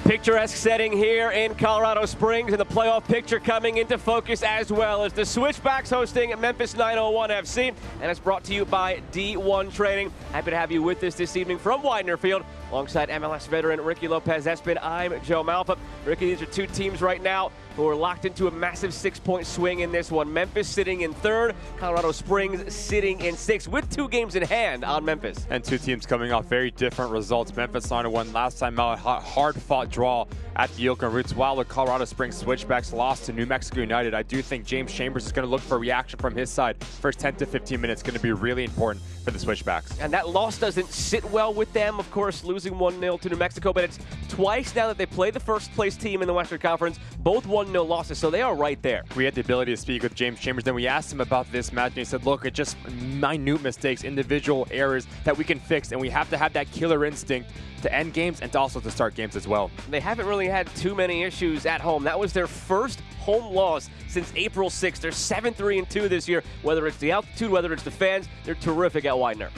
picturesque setting here in Colorado Springs, and the playoff picture coming into focus as well as the Switchbacks hosting Memphis 901 FC, and it's brought to you by D1 Training. Happy to have you with us this evening from Widener Field. Alongside MLS veteran Ricky Lopez-Espin, I'm Joe Malfa. Ricky, these are two teams right now who are locked into a massive 6-point swing in this one. Memphis sitting in third, Colorado Springs sitting in sixth, with 2 games in hand on Memphis. And two teams coming off very different results. Memphis 901 last time out, hard-fought draw at the Oakland Roots, while the Colorado Springs Switchbacks lost to New Mexico United. I do think James Chambers is going to look for a reaction from his side. First 10 to 15 minutes going to be really important for the Switchbacks. And that loss doesn't sit well with them, of course, losing 1-0 to New Mexico, but it's twice now that they play the first-place team in the Western Conference, both 1-0 losses, so they are right there. We had the ability to speak with James Chambers, then we asked him about this match, and he said, look, it's just minute mistakes, individual errors that we can fix, and we have to have that killer instinct to end games and also to start games as well. They haven't really had too many issues at home. That was their first home loss since April 6th. They're 7-3-2 this year. Whether it's the altitude, whether it's the fans, they're terrific at Widener.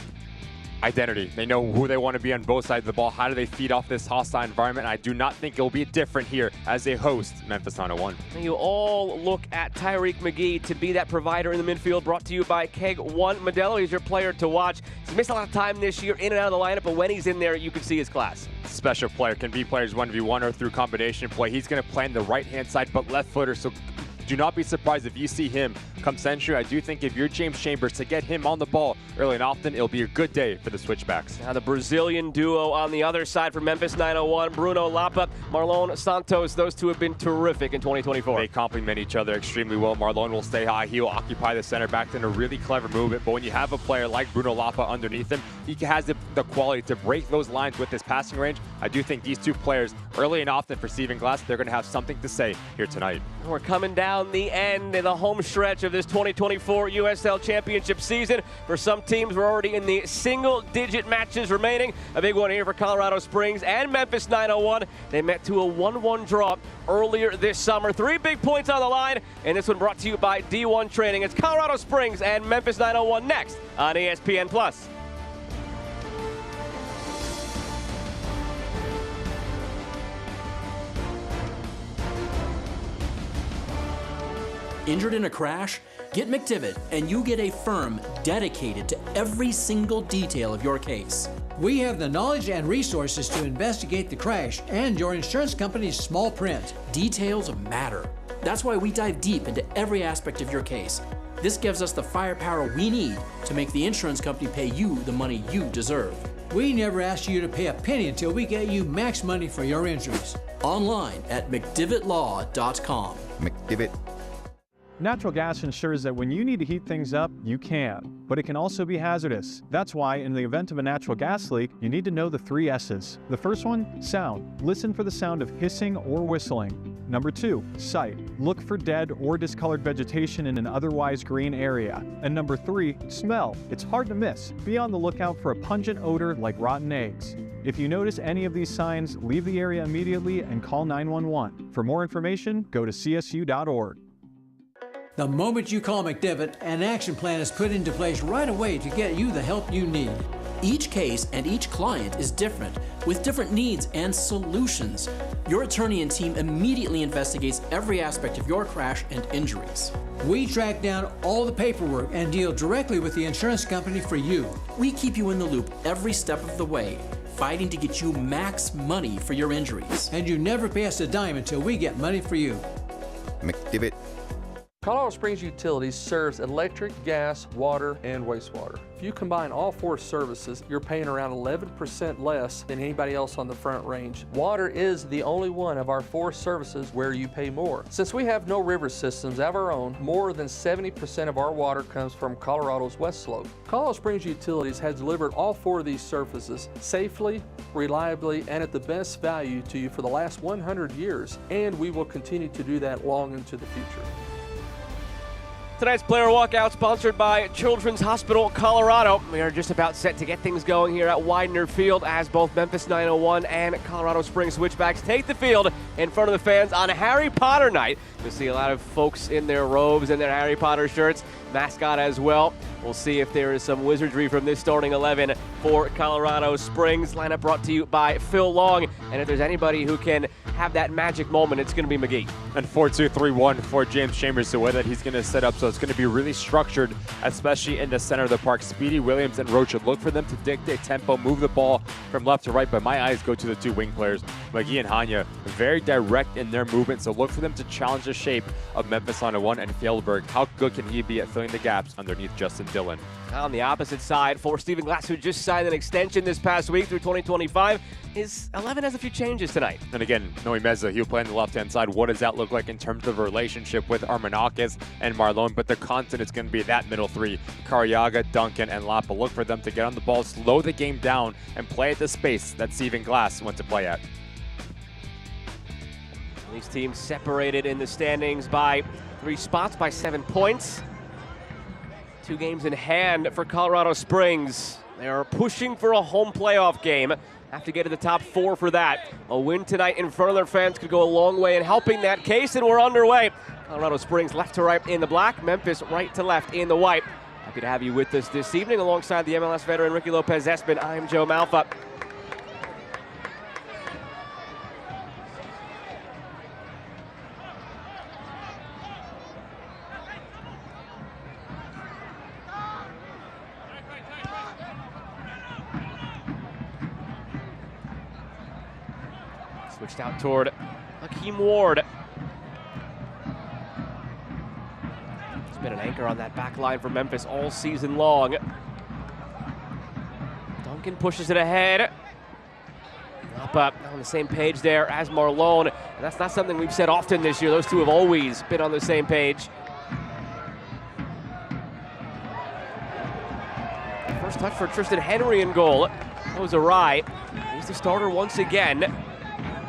Identity. They know who they want to be on both sides of the ball. How do they feed off this hostile environment? I do not think it will be different here as they host Memphis 901. You all look at Tyreek McGee to be that provider in the midfield, brought to you by Keg One. Modelo, he's your player to watch. He's missed a lot of time this year in and out of the lineup, but when he's in there, you can see his class. Special player, can be players 1v1 or through combination play. He's going to play on the right-hand side, but left footer, so do not be surprised if you see him come century. I do think if you're James Chambers, to get him on the ball early and often, it'll be a good day for the Switchbacks. Now the Brazilian duo on the other side for Memphis 901, Bruno Lapa, Marlon Santos. Those two have been terrific in 2024. They complement each other extremely well. Marlon will stay high. He will occupy the center back in a really clever movement. But when you have a player like Bruno Lapa underneath him, he has the quality to break those lines with his passing range. I do think these two players, early and often for Steven Glass, they're going to have something to say here tonight. We're coming down the end in the home stretch of this 2024 USL Championship season. For some teams, we're already in the single-digit matches remaining. A big one here for Colorado Springs and Memphis 901. They met to a 1-1 draw earlier this summer. 3 big points on the line, and this one brought to you by D1 Training. It's Colorado Springs and Memphis 901 next on ESPN+. Injured in a crash? Get McDivitt and you get a firm dedicated to every single detail of your case. We have the knowledge and resources to investigate the crash and your insurance company's small print. Details matter. That's why we dive deep into every aspect of your case. This gives us the firepower we need to make the insurance company pay you the money you deserve. We never ask you to pay a penny until we get you max money for your injuries. Online at McDivittLaw.com. McDivitt. Natural gas ensures that when you need to heat things up, you can, but it can also be hazardous. That's why, in the event of a natural gas leak, you need to know the 3 S's. The first one, sound. Listen for the sound of hissing or whistling. Number 2, sight. Look for dead or discolored vegetation in an otherwise green area. And number 3, smell. It's hard to miss. Be on the lookout for a pungent odor like rotten eggs. If you notice any of these signs, leave the area immediately and call 911. For more information, go to csu.org. The moment you call McDivitt, an action plan is put into place right away to get you the help you need. Each case and each client is different, with different needs and solutions. Your attorney and team immediately investigates every aspect of your crash and injuries. We track down all the paperwork and deal directly with the insurance company for you. We keep you in the loop every step of the way, fighting to get you max money for your injuries. And you never pay us a dime until we get money for you. McDivitt. Colorado Springs Utilities serves electric, gas, water, and wastewater. If you combine all 4 services, you're paying around 11% less than anybody else on the Front Range. Water is the only one of our 4 services where you pay more. Since we have no river systems of our own, more than 70% of our water comes from Colorado's West Slope. Colorado Springs Utilities has delivered all 4 of these services safely, reliably, and at the best value to you for the last 100 years, and we will continue to do that long into the future. Tonight's player walkout sponsored by Children's Hospital Colorado. We are just about set to get things going here at Widener Field as both Memphis 901 and Colorado Springs Switchbacks take the field in front of the fans on Harry Potter night. You'll see a lot of folks in their robes and their Harry Potter shirts, mascot as well. We'll see if there is some wizardry from this starting 11 for Colorado Springs. Lineup brought to you by Phil Long. And if there's anybody who can have that magic moment, it's going to be McGee. And 4-2-3-1 for James Chambers, the way that he's going to set up. So it's going to be really structured, especially in the center of the park. Speedy, Williams, and Rocha look for them to dictate tempo, move the ball from left to right. But my eyes go to the two wing players, McGee and Hanya. Very direct in their movement. So look for them to challenge the shape of Memphis on a 1 and Fjellberg. How good can he be at filling the gaps underneath Justin Dillon? On the opposite side, for Stephen Glass, who just signed an extension this past week through 2025, his 11 has a few changes tonight. And again, Noe Meza, he'll play on the left-hand side. What does that look like in terms of a relationship with Armanakis and Marlon? But the constant is going to be that middle three, Cariaga, Duncan, and Lapa. Look for them to get on the ball, slow the game down, and play at the space that Stephen Glass went to play at. These teams separated in the standings by 3 spots, by 7 points. 2 games in hand for Colorado Springs. They are pushing for a home playoff game. Have to get to the top 4 for that. A win tonight in front of their fans could go a long way in helping that case, and we're underway. Colorado Springs left to right in the black, Memphis right to left in the white. Happy to have you with us this evening alongside the MLS veteran Ricky Lopez-Espin. I'm Joe Malfa. Switched out toward Hakeem Ward. He's been an anchor on that back line for Memphis all season long. Duncan pushes it ahead. Up on the same page there as Marlon. And that's not something we've said often this year. Those two have always been on the same page. First touch for Tristan Henry in goal. That was awry. He's the starter once again.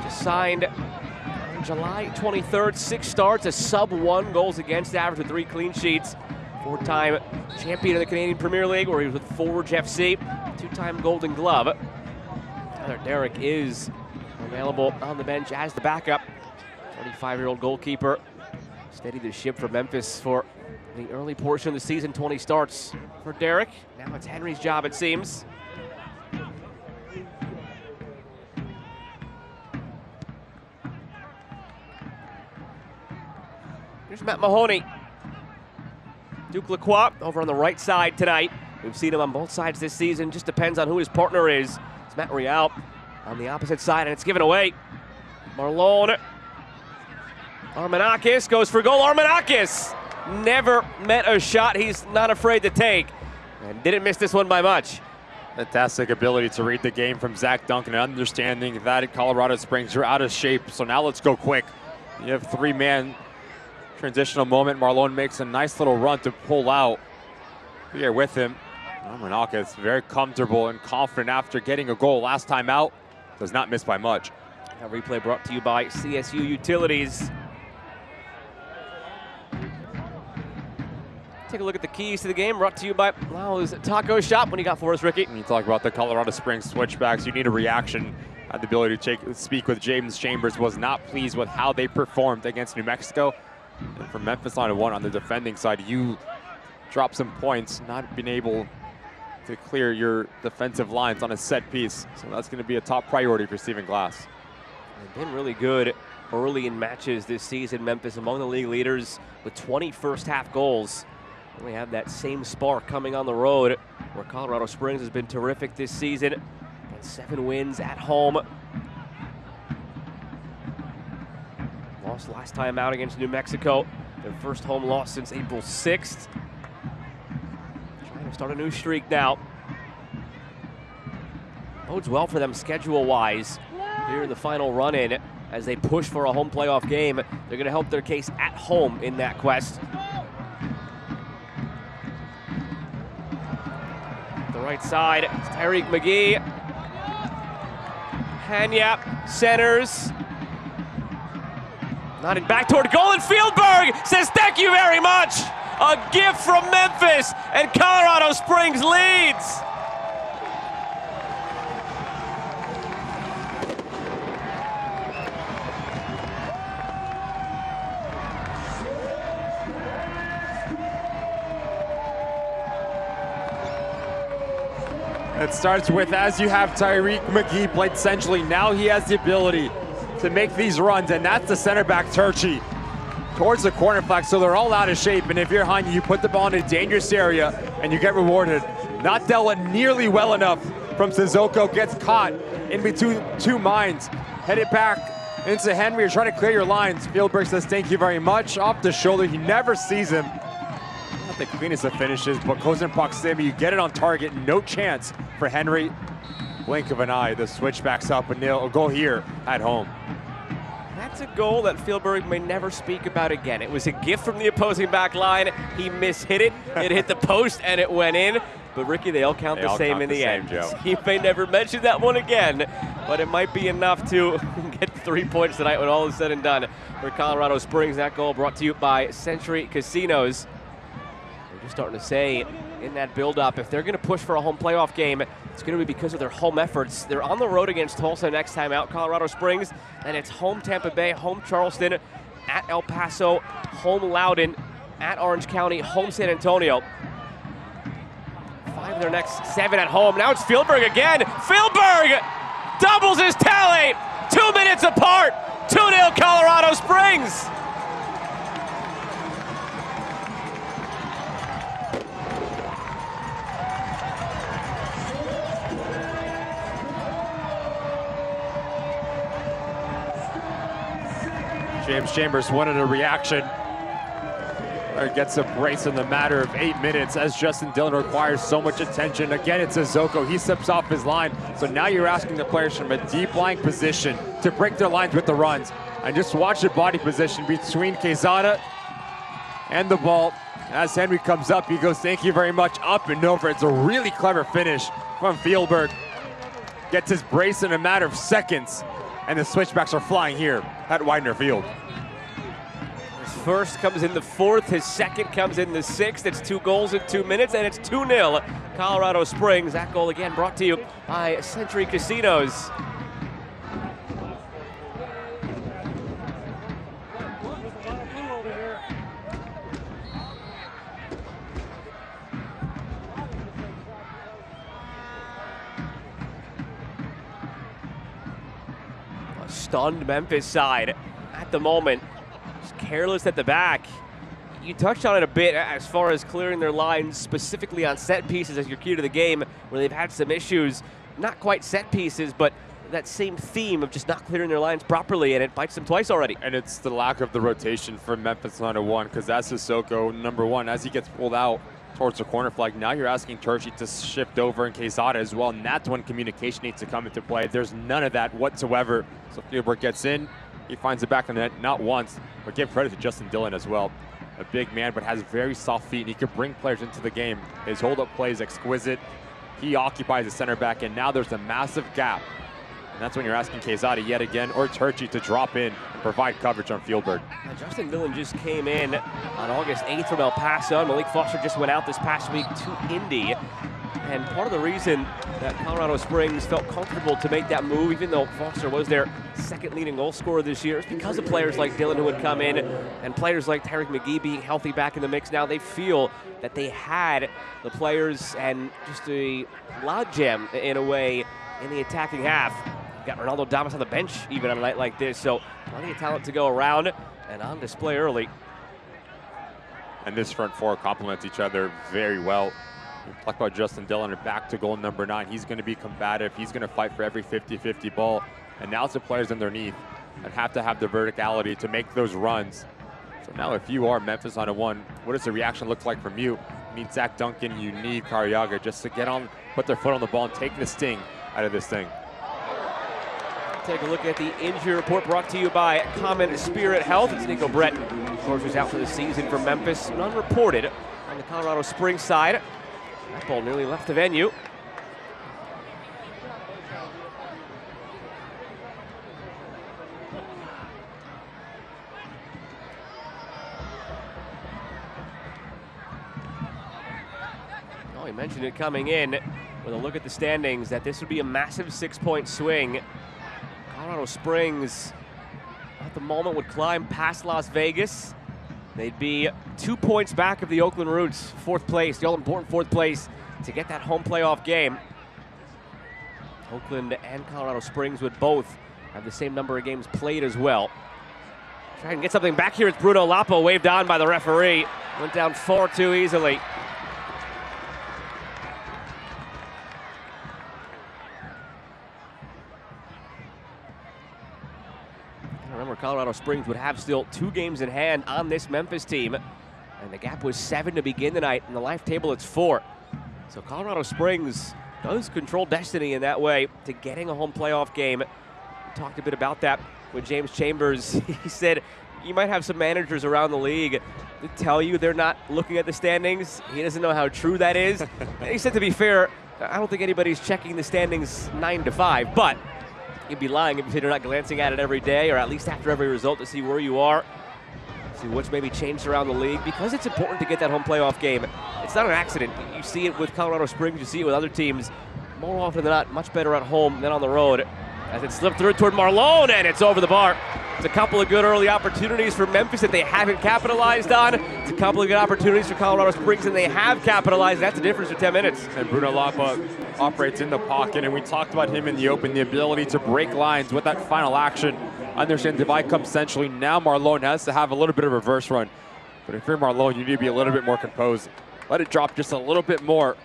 Just signed on July 23rd, 6 starts, a sub-1 goals against average with 3 clean sheets. 4-time champion of the Canadian Premier League, where he was with Forge FC, 2-time Golden Glove. Derek is available on the bench as the backup. 25-year-old goalkeeper steadied the ship for Memphis for the early portion of the season. 20 starts for Derek. Now it's Henry's job, it seems. Here's Matt Mahoney. Duke Lacroix over on the right side tonight. We've seen him on both sides this season. Just depends on who his partner is. It's Matt Real on the opposite side, and it's given away. Marlon. Armanakis goes for goal. Armanakis never met a shot he's not afraid to take, and didn't miss this one by much. Fantastic ability to read the game from Zach Duncan, and understanding that at Colorado Springs, you're out of shape, so now let's go quick. You have 3-man transitional moment. Marlon makes a nice little run to pull out. Here with him, Armanakis very comfortable and confident after getting a goal last time out. Does not miss by much. That replay brought to you by CSU Utilities. Take a look at the keys to the game, brought to you by Lau's Taco Shop. What do you got for us, Ricky? When you talk about the Colorado Springs switchbacks, you need a reaction. Had the ability to speak with James Chambers, was not pleased with how they performed against New Mexico. And for Memphis line of 1 on the defending side, you drop some points, not being able to clear your defensive lines on a set piece. So that's going to be a top priority for Stephen Glass. They've been really good early in matches this season. Memphis among the league leaders with 20 first-half goals. We have that same spark coming on the road, where Colorado Springs has been terrific this season. And 7 wins at home. Lost last time out against New Mexico. Their first home loss since April 6th. Trying to start a new streak now. Bodes well for them schedule-wise here in the final run-in as they push for a home playoff game. They're going to help their case at home in that quest. The right side, it's Tyreek McGee. Hanya centers. Nodding back toward goal, and Fjellberg says thank you very much. A gift from Memphis, and Colorado Springs leads. It starts with, as you have Tyreek McGee played centrally, now he has the ability to make these runs, and that's the center back, Turchi, towards the corner flag, so they're all out of shape, and if you're Hanya, you put the ball in a dangerous area, and you get rewarded. Not dealt nearly well enough from Sissoko, gets caught in between two minds. Head it back into Henry, you're trying to clear your lines. Fieldberg says thank you very much. Off the shoulder, he never sees him. Not the cleanest of finishes, but close in proximity, you get it on target, no chance for Henry. Blink of an eye, the switchbacks up a goal here at home. That's a goal that Fieldberg may never speak about again. It was a gift from the opposing back line. He mishit it. It hit the post and it went in. But Ricky, they all count the same in the end. Joe. He may never mention that one again, but it might be enough to get 3 points tonight when all is said and done for Colorado Springs. That goal brought to you by Century Casinos. We're just starting to say in that build-up, if they're going to push for a home playoff game, it's going to be because of their home efforts. They're on the road against Tulsa next time out, Colorado Springs, and it's home Tampa Bay, home Charleston, at El Paso, home Loudoun, at Orange County, home San Antonio. 5 of their next 7 at home. Now it's Fieldberg again. Fieldberg doubles his tally. 2 minutes apart. 2-0 Colorado Springs. James Chambers wanted a reaction. Gets a brace in the matter of 8 minutes as Justin Dillon requires so much attention. Again, it's Sissoko. He steps off his line. So now you're asking the players from a deep lying position to break their lines with the runs. And just watch the body position between Quezada and the ball. As Henry comes up, he goes, thank you very much, up and over. It's a really clever finish from Fieldberg. Gets his brace in a matter of seconds. And the switchbacks are flying here at Widener Field. His first comes in the 4th, his second comes in the 6th. It's 2 goals in 2 minutes, and it's 2-0 Colorado Springs. That goal again brought to you by Century Casinos. Stunned Memphis side at the moment. Just careless at the back. You touched on it a bit as far as clearing their lines, specifically on set pieces as your key to the game, where they've had some issues. Not quite set pieces, but that same theme of just not clearing their lines properly, and it bites them twice already. And it's the lack of the rotation for Memphis 901, because that's Sissoko, number 1, as he gets pulled out towards the corner flag. Now you're asking Turchi to shift over in Quezada as well, and that's when communication needs to come into play. There's none of that whatsoever. So Fieldberg gets in, he finds it back in the net, not once, but give credit to Justin Dillon as well. A big man, but has very soft feet, and he can bring players into the game. His hold-up play is exquisite. He occupies the center back, and now there's a massive gap. And that's when you're asking Quezada yet again, or Turchi, to drop in and provide coverage on Fieldberg. Justin Dillon just came in on August 8th from El Paso. Malik Foster just went out this past week to Indy. And part of the reason that Colorado Springs felt comfortable to make that move, even though Foster was their second leading goal scorer this year, is because of players like Dillon who would come in, and players like Tyreek McGee being healthy back in the mix. Now they feel that they had the players and just a logjam in a way in the attacking half. Got Ronaldo Damas on the bench even on a night like this, so plenty of talent to go around and on display early. And this front four complements each other very well. We talk about Justin Dillon, back to goal number 9. He's going to be combative. He's going to fight for every 50-50 ball. And now it's the players underneath that have to have the verticality to make those runs. So now if you are Memphis on a 1, what does the reaction look like from you? You need Zach Duncan, you need Cariaga just to get on, put their foot on the ball and take the sting out of this thing. Take a look at the injury report brought to you by Common Spirit Health. It's Nico Brett, of course, who's out for the season for Memphis. None reported on the Colorado Springs side. That ball nearly left the venue. Oh, he mentioned it coming in with a look at the standings that this would be a massive 6-point swing. Colorado Springs at the moment would climb past Las Vegas. They'd be 2 points back of the Oakland Roots, 4th place, the all-important 4th place to get that home playoff game. Oakland and Colorado Springs would both have the same number of games played as well. Try and get something back here. It's Bruno Lapo, waved on by the referee. Went down 4-2 easily. Remember, Colorado Springs would have still 2 games in hand on this Memphis team. And the gap was 7 to begin tonight. In the live table, it's 4. So Colorado Springs does control destiny in that way to getting a home playoff game. We talked a bit about that with James Chambers. He said you might have some managers around the league that tell you they're not looking at the standings. He doesn't know how true that is. He said, to be fair, I don't think anybody's checking the standings 9 to 5, but you'd be lying if you said you're not glancing at it every day or at least after every result to see where you are, see what's maybe changed around the league, because it's important to get that home playoff game. It's not an accident. You see it with Colorado Springs, you see it with other teams. More often than not, much better at home than on the road. As it slipped through toward Marlone, and it's over the bar. It's a couple of good early opportunities for Memphis that they haven't capitalized on. It's a couple of good opportunities for Colorado Springs, and they have capitalized. That's the difference for 10 minutes. And Bruno Lapa operates in the pocket, and we talked about him in the open, the ability to break lines with that final action. Understand divide comes centrally. Now Marlone has to have a little bit of reverse run. But if you're Marlone, you need to be a little bit more composed. Let it drop just a little bit more.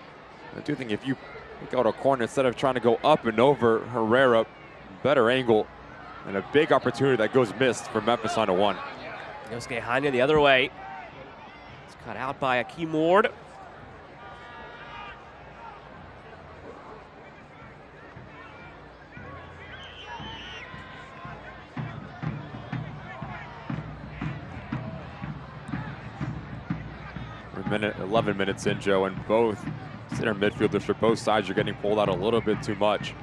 I do think if you pick out a corner instead of trying to go up and over Herrera, better angle, and a big opportunity that goes missed for Memphis on a 1. Yosuke Hanya the other way. It's cut out by Akeem Ward. We're 11 minutes in, Joe, and both center midfielders for both sides are getting pulled out a little bit too much.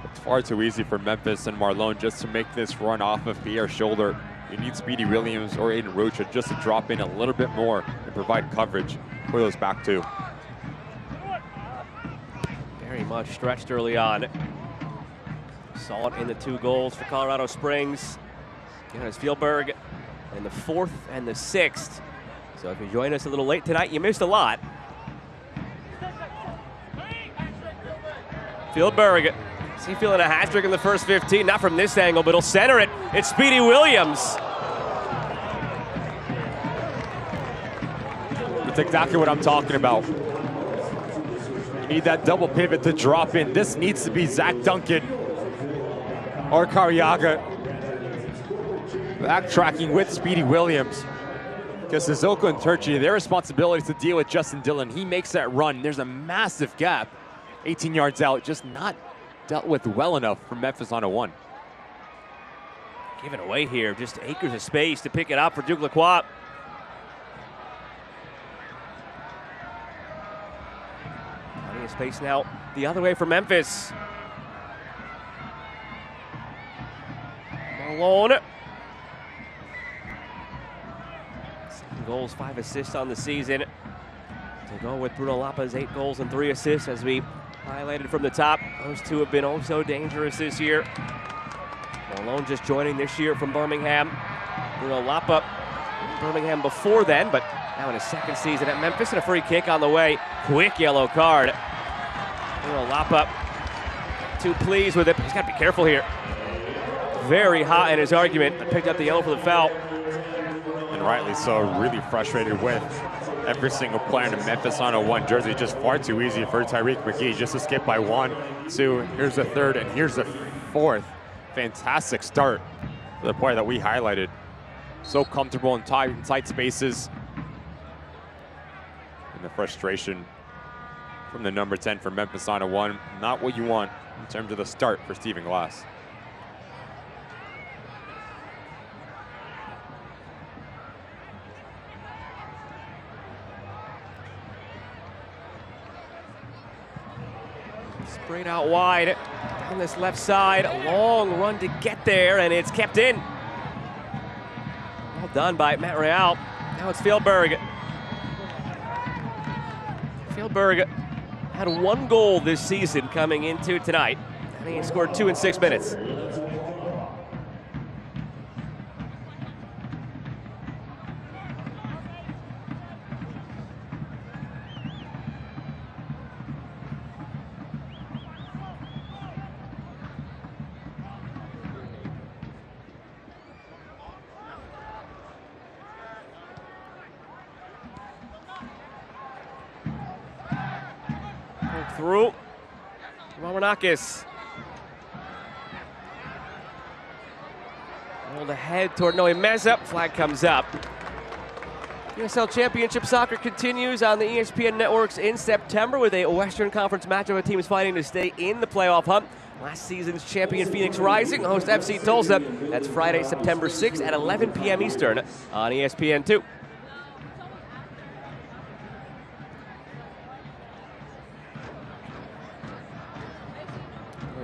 It's far too easy for Memphis and Marlone just to make this run off of Pierre's shoulder. You need Speedy Williams or Aiden Rocha just to drop in a little bit more and provide coverage for those back two. Very much stretched early on. Saw it in the 2 goals for Colorado Springs. Jonas Fjellberg in the 4th and the 6th. So if you joined us a little late tonight, you missed a lot. Fjellberg, is he feeling a hat trick in the first 15? Not from this angle, but he'll center it. It's Speedy Williams. That's exactly what I'm talking about. You need that double pivot to drop in. This needs to be Zach Duncan or Cariaga backtracking with Speedy Williams. Because Sissoko and Turchi, their responsibility is to deal with Justin Dillon. He makes that run. There's a massive gap. 18 yards out, just not dealt with well enough for Memphis on a 1. Giving away here, just acres of space to pick it up for Duke Lacroix. Plenty of space now the other way for Memphis. Malone. 7 goals, 5 assists on the season. To go with Bruno Lapa's 8 goals and 3 assists, as we highlighted from the top. Those 2 have been oh so dangerous this year. Malone just joining this year from Birmingham. Bruno Lapa, Birmingham before then, but now in his 2nd season at Memphis, and a free kick on the way. Quick yellow card. Bruno Lapa, too pleased with it, but he's got to be careful here. Very hot in his argument, but picked up the yellow for the foul. And rightly so, really frustrated with every single player in Memphis on a 1 jersey. Just far too easy for Tyreek McGee just to skip by 1, 2, here's the 3rd, and here's the 4th. Fantastic start for the player that we highlighted. So comfortable in tight spaces. And the frustration from the number 10 for Memphis on a 1. Not what you want in terms of the start for Stephen Glass. Sprayed out wide, down this left side, a long run to get there, and it's kept in. Well done by Matt Real. Now it's Fjellberg. Fjellberg had 1 goal this season coming into tonight, and he scored 2 in 6 minutes. Through. Mamanakis. Rolled ahead toward Noe Meza. Flag comes up. USL Championship soccer continues on the ESPN networks in September with a Western Conference matchup of teams fighting to stay in the playoff hunt. Last season's champion Phoenix Rising host FC Tulsa. That's Friday, September 6th at 11 p.m. Eastern on ESPN2.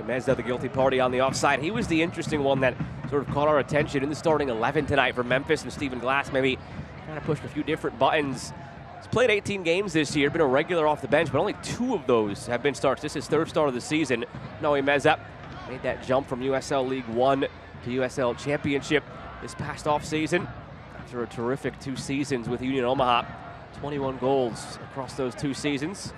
Meza, the guilty party on the offside. He was the interesting one that sort of caught our attention in the starting 11 tonight for Memphis, and Stephen Glass maybe kind of pushed a few different buttons. He's played 18 games this year, been a regular off the bench, but only 2 of those have been starts. This is his 3rd start of the season. Noe Meza made that jump from USL League One to USL Championship this past offseason after a terrific 2 seasons with Union Omaha. 21 goals across those 2 seasons.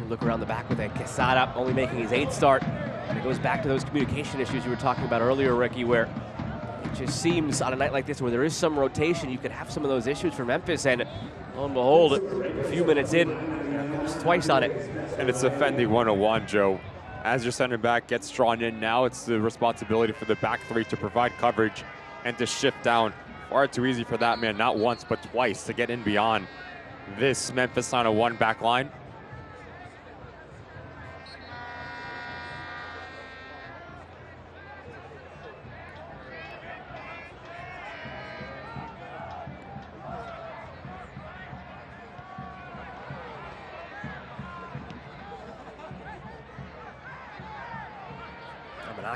Look around the back with that Quesada only making his 8th start. And it goes back to those communication issues you were talking about earlier, Ricky, where it just seems on a night like this where there is some rotation, you could have some of those issues for Memphis. And lo and behold, a few minutes in, twice on it. And it's defending 101, Joe. As your center back gets drawn in now, it's the responsibility for the back 3 to provide coverage and to shift down. Far too easy for that man, not once, but twice, to get in beyond this Memphis 901 back line.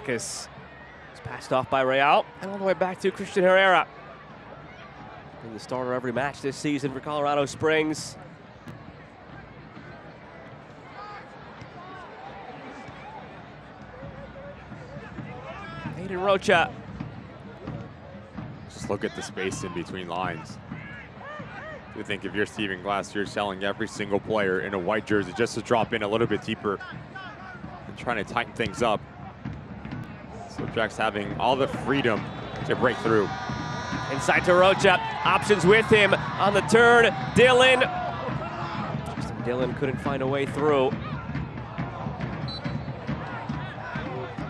Is passed off by Real and all the way back to Christian Herrera. Been the starter every match this season for Colorado Springs. Aiden Rocha. Just look at the space in between lines. I think if you're Stephen Glass, you're telling every single player in a white jersey just to drop in a little bit deeper and trying to tighten things up. Switchbacks having all the freedom to break through. Inside to Rocha, options with him on the turn. Dillon. Dillon couldn't find a way through.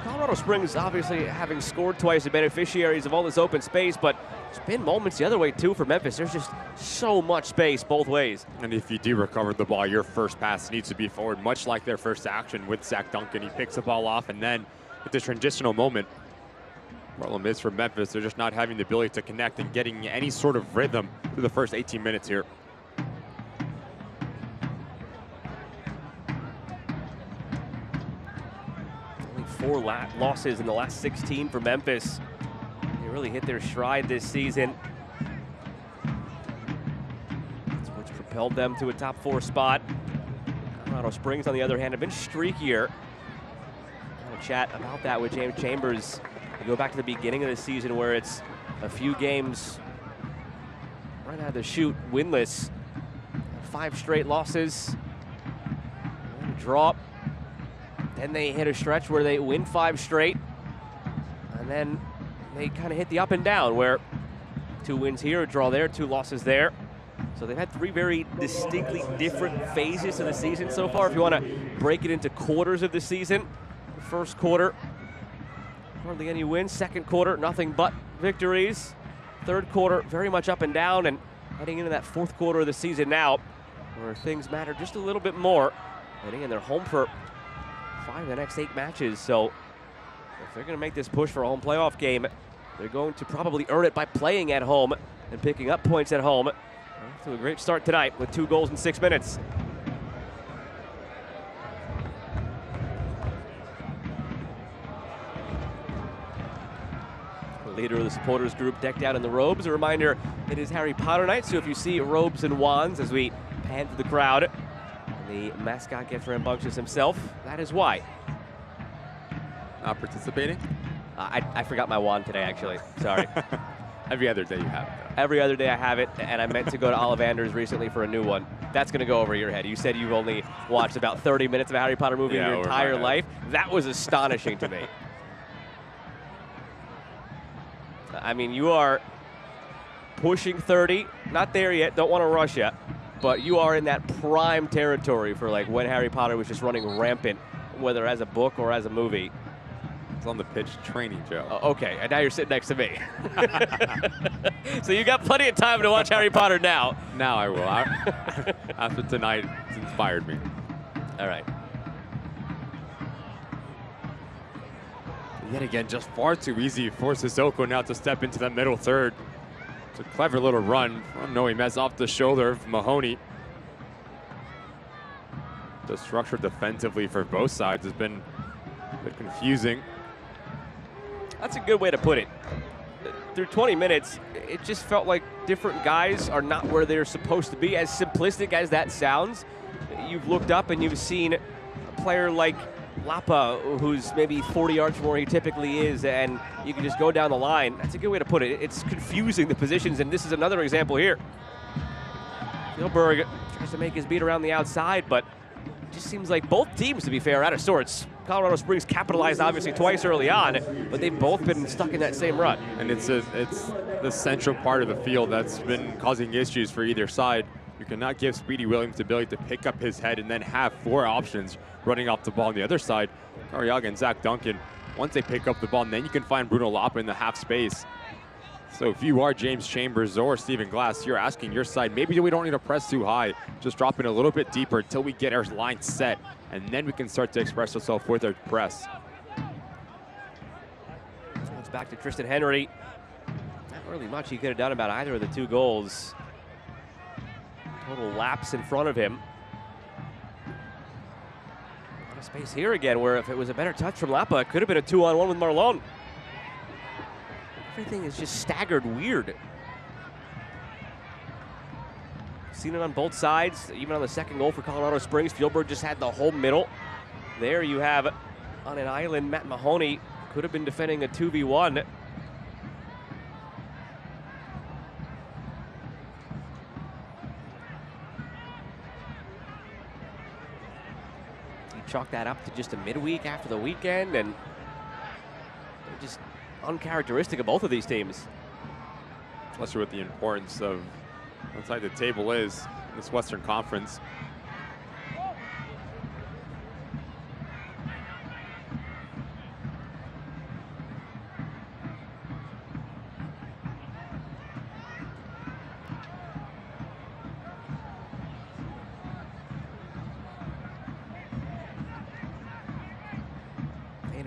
Colorado Springs obviously having scored twice, the beneficiaries of all this open space, but there's been moments the other way too for Memphis. There's just so much space both ways. And if you do recover the ball, your first pass needs to be forward, much like their first action with Zach Duncan. He picks the ball off, and then with this transitional moment, problem is for Memphis, they're just not having the ability to connect and getting any sort of rhythm through the first 18 minutes here. Only 4 losses in the last 16 for Memphis. They really hit their stride this season. That's what's propelled them to a top 4 spot. Colorado Springs, on the other hand, have been streakier. Chat about that with James Chambers. You go back to the beginning of the season where it's a few games right out of the chute winless. 5 straight losses, a draw. Then they hit a stretch where they win 5 straight, and then they kind of hit the up and down where 2 wins here, a draw there, 2 losses there. So they've had 3 very distinctly different phases of the season so far. If you want to break it into quarters of the season, first quarter, hardly any wins. Second quarter, nothing but victories. Third quarter, very much up and down, and heading into that 4th quarter of the season now, where things matter just a little bit more. And again, they're home for 5 of the next 8 matches, so if they're going to make this push for a home playoff game, they're going to probably earn it by playing at home and picking up points at home. Off to a great start tonight with 2 goals in 6 minutes. Leader of the supporters group decked out in the robes. A reminder, it is Harry Potter night, so if you see robes and wands as we pan through the crowd, the mascot gets rambunctious himself. That is why. Not participating? I forgot my wand today, actually. Sorry. Every other day you have it, though. Every other day I have it, and I meant to go to Ollivander's recently for a new one. That's going to go over your head. You said you've only watched about 30 minutes of a Harry Potter movie in your entire life. That was astonishing to me. I mean, you are pushing 30. Not there yet, don't want to rush yet. But you are in that prime territory for like when Harry Potter was just running rampant, whether as a book or as a movie. It's on the pitch training, Joe. Okay, and now you're sitting next to me. So you got plenty of time to watch Harry Potter now. Now I will. After tonight, it's inspired me. All right. Yet again, just far too easy for Sissoko now to step into the middle third. It's a clever little run from Noe Mez off the shoulder of Mahoney. The structure defensively for both sides has been a bit confusing. That's a good way to put it. Through 20 minutes, it just felt like different guys are not where they're supposed to be. As simplistic as that sounds, you've looked up and you've seen a player like Lapa, who's maybe 40 yards from where he typically is, and you can just go down the line. That's a good way to put it. It's confusing the positions, and this is another example here. Spielberg tries to make his beat around the outside, but it just seems like both teams, to be fair, are out of sorts. Colorado Springs capitalized obviously twice early on, but they've both been stuck in that same rut. And it's the central part of the field that's been causing issues for either side. You cannot give Speedy Williams the ability to pick up his head and then have 4 options running off the ball on the other side. Cariaga and Zach Duncan, once they pick up the ball, and then you can find Bruno Lapa in the half space. So if you are James Chambers or Stephen Glass, you're asking your side, maybe we don't need to press too high, just drop in a little bit deeper until we get our line set, and then we can start to express ourselves with our press. So it's back to Tristan Henry. Not really much he could have done about either of the 2 goals. Total lapse in front of him. A lot of space here again, where if it was a better touch from Lapa, it could have been a 2-on-1 with Marlon. Everything is just staggered weird. Seen it on both sides, even on the second goal for Colorado Springs. Spielberg just had the whole middle. There you have, on an island, Matt Mahoney could have been defending a 2v1. Chalk that up to just a midweek after the weekend, and they're just uncharacteristic of both of these teams. Especially with the importance of outside the table is in this Western Conference.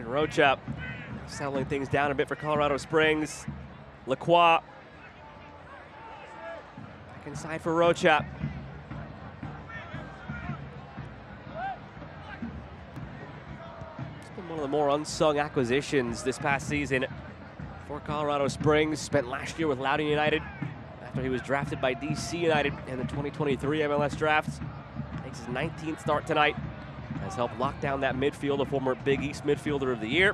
Rocha settling things down a bit for Colorado Springs. Lacroix back inside for Rocha. It's been one of the more unsung acquisitions this past season for Colorado Springs. Spent last year with Loudoun United after he was drafted by DC United in the 2023 MLS draft. Makes his 19th start tonight. Has helped lock down that midfield, a former Big East midfielder of the year.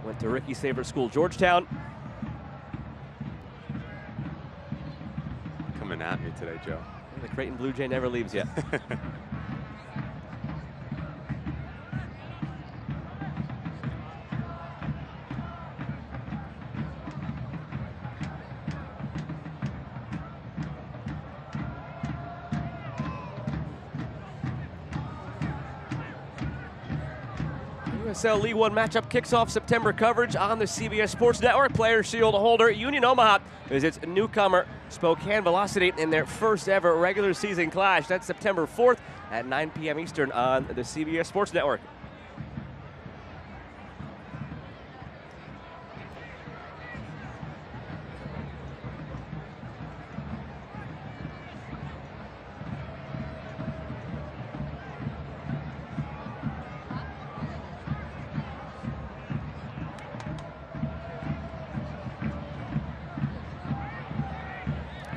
Went to Ricky's favorite school, Georgetown. Coming at me today, Joe. And the Creighton Blue Jay never leaves yet. USL League One matchup kicks off September coverage on the CBS Sports Network. Player Shield holder Union Omaha visits newcomer Spokane Velocity in their first ever regular season clash. That's September 4th at 9 p.m. Eastern on the CBS Sports Network.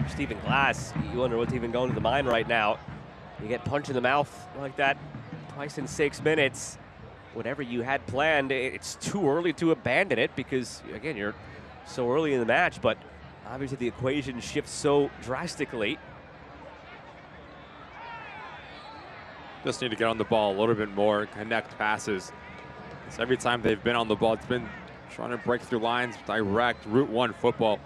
Stephen Glass, you wonder what's even going to the mind right now. You get punched in the mouth like that twice in 6 minutes. Whatever you had planned, it's too early to abandon it because, again, you're so early in the match, but obviously the equation shifts so drastically. Just need to get on the ball a little bit more, connect passes. So every time they've been on the ball, it's been trying to break through lines, direct, Route 1 football.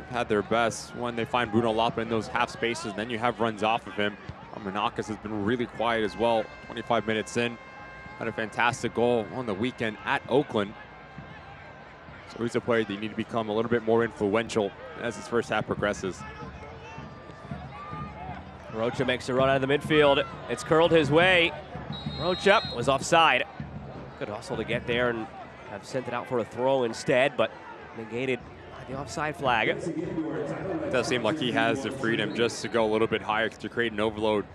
had their best when they find Bruno Lapa in those half spaces, and then you have runs off of him. Armenakis has been really quiet as well. 25 minutes in, had a fantastic goal on the weekend at Oakland. So he's a player that you need to become a little bit more influential as his first half progresses. Rocha makes a run out of the midfield. It's curled his way. Rocha was offside. Good hustle to get there and have sent it out for a throw instead, but negated by the offside flag. It does seem like he has the freedom just to go a little bit higher to create an overload.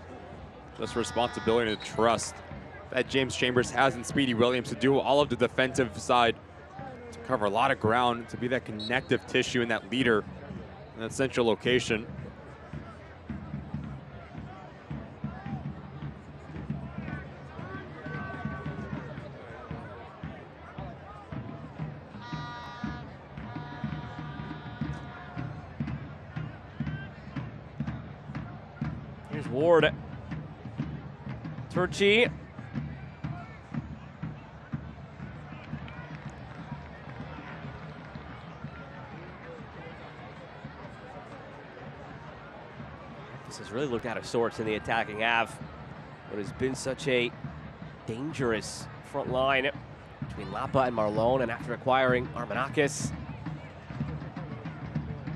Just responsibility and trust that James Chambers has in Speedy Williams to do all of the defensive side, to cover a lot of ground, to be that connective tissue and that leader in that central location. Here's Ward. Turchi. This has really looked out of sorts in the attacking half. What has been such a dangerous front line between Lapa and Marlon, and after acquiring Armenakis.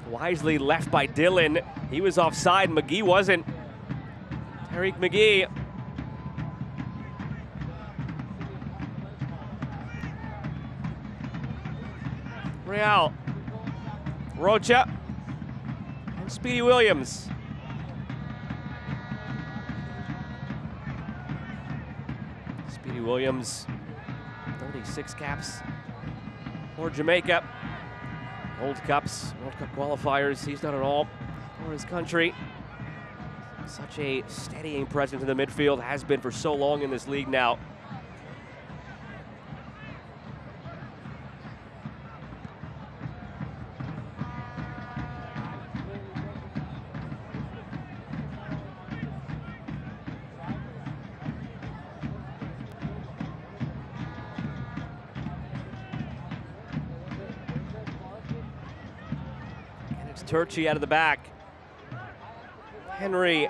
Wisely left by Dylan. He was offside, McGee wasn't. Tariq McGee. Real. Rocha. And Speedy Williams. Speedy Williams, 36 caps for Jamaica. Gold Cups, World Cup qualifiers, he's done it all for his country. Such a steadying presence in the midfield, has been for so long in this league now. And it's Turchi out of the back. Henry.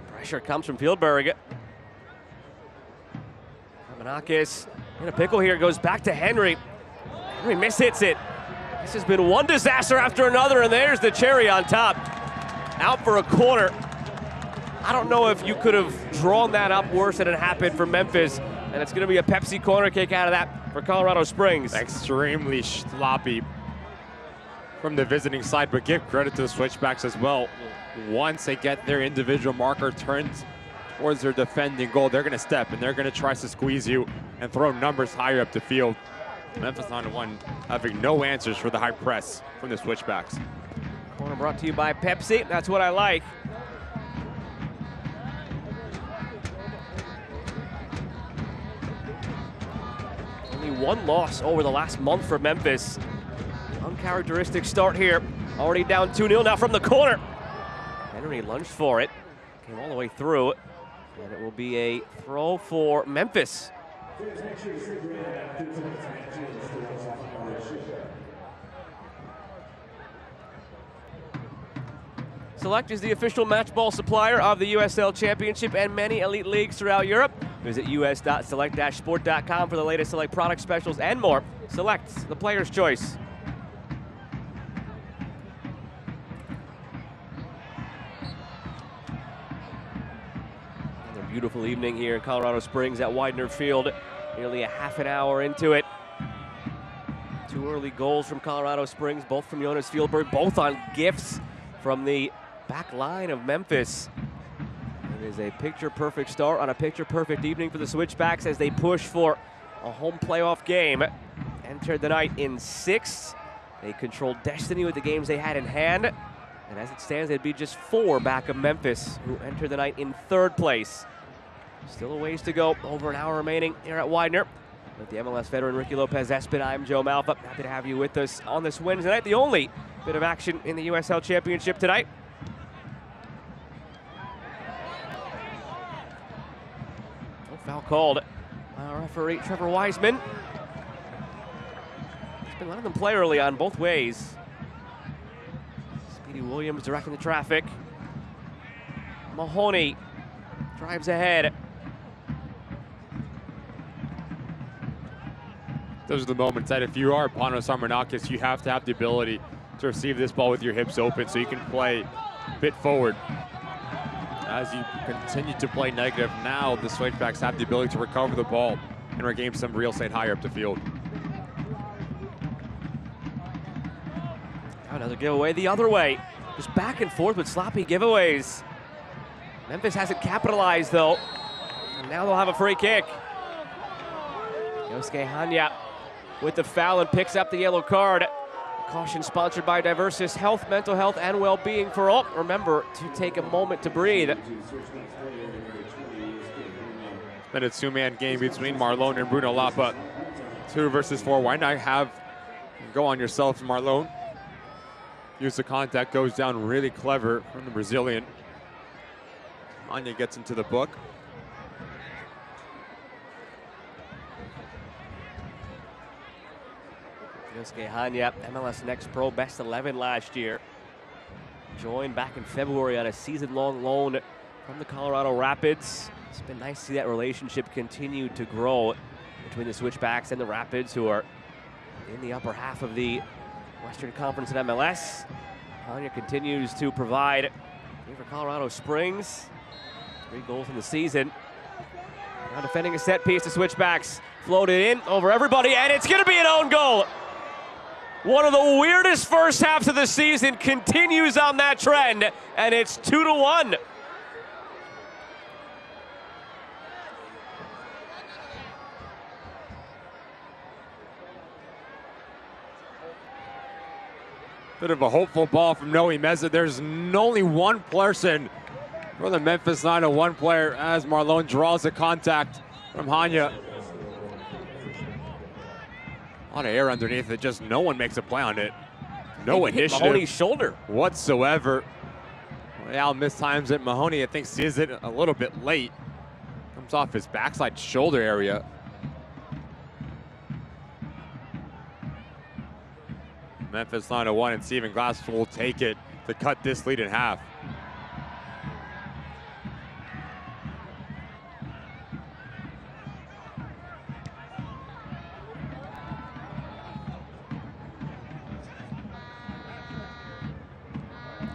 Pressure comes from Fieldberg. Armenakis in a pickle here, goes back to Henry. Henry mishits it. This has been one disaster after another, and there's the cherry on top. Out for a corner. I don't know if you could have drawn that up worse than it happened for Memphis, and it's going to be a Pepsi corner kick out of that for Colorado Springs. Extremely sloppy from the visiting side, but give credit to the Switchbacks as well. Once they get their individual marker turned towards their defending goal, they're going to step and they're going to try to squeeze you and throw numbers higher up the field. Memphis 9-1 having no answers for the high press from the Switchbacks. Corner brought to you by Pepsi. That's what I like. Only one loss over the last month for Memphis. Uncharacteristic start here. Already down 2-0 now from the corner. Henry lunged for it. Came all the way through. And it will be a throw for Memphis. Select is the official match ball supplier of the USL Championship and many elite leagues throughout Europe. Visit us.select-sport.com for the latest Select product specials and more. Select, the player's choice. Another beautiful evening here in Colorado Springs at Widener Field. Nearly a half an hour into it. Two early goals from Colorado Springs, both from Jonas Fieldberg, both on gifts from the back line of Memphis. It is a picture-perfect start on a picture-perfect evening for the Switchbacks as they push for a home playoff game. Entered the night in 6th. They controlled destiny with the games they had in hand. And as it stands, they'd be just 4 back of Memphis, who entered the night in 3rd place. Still a ways to go, over an hour remaining here at Widener. With the MLS veteran Ricky Lopez-Espin, I'm Joe Malfa. Happy to have you with us on this Wednesday night. The only bit of action in the USL Championship tonight. No foul called by our referee Trevor Wiseman. been letting them play early on both ways. Speedy Williams directing the traffic. Mahoney drives ahead. Those are the moments that if you are Panos Armanakis, you have to have the ability to receive this ball with your hips open so you can play a bit forward. As you continue to play negative, now the Switchbacks have the ability to recover the ball and regain some real estate higher up the field. Another giveaway the other way. Just back and forth with sloppy giveaways. Memphis hasn't capitalized though. And now they'll have a free kick. Yosuke Hanya with the foul and picks up the yellow card. Caution sponsored by Diversis Health, Mental Health, and Well-Being for all. Remember to take a moment to breathe. Then a two-man game between Marlon and Bruno Lapa. 2 versus 4. Why not go on yourself, Marlon? Use the contact, goes down really clever from the Brazilian. Anya gets into the book. Yosuke Hanya, MLS Next Pro, best 11 last year. Joined back in February on a season-long loan from the Colorado Rapids. It's been nice to see that relationship continue to grow between the Switchbacks and the Rapids, who are in the upper half of the Western Conference in MLS. Hanya continues to provide for Colorado Springs. 3 goals in the season. Now defending a set piece, the Switchbacks floated in over everybody, and it's going to be an own goal. One of the weirdest first halves of the season continues on that trend, and it's 2-1. Bit of a hopeful ball from Noe Meza. There's only one person for the Memphis 901 player as Marlon draws a contact from Hanya. A lot of air underneath it, just no one makes a play on it. No initiative. Mahoney's shoulder whatsoever. Real mistimes it. Mahoney, I think, sees it a little bit late. Comes off his backside shoulder area. Memphis 901 and Steven Glass will take it to cut this lead in half.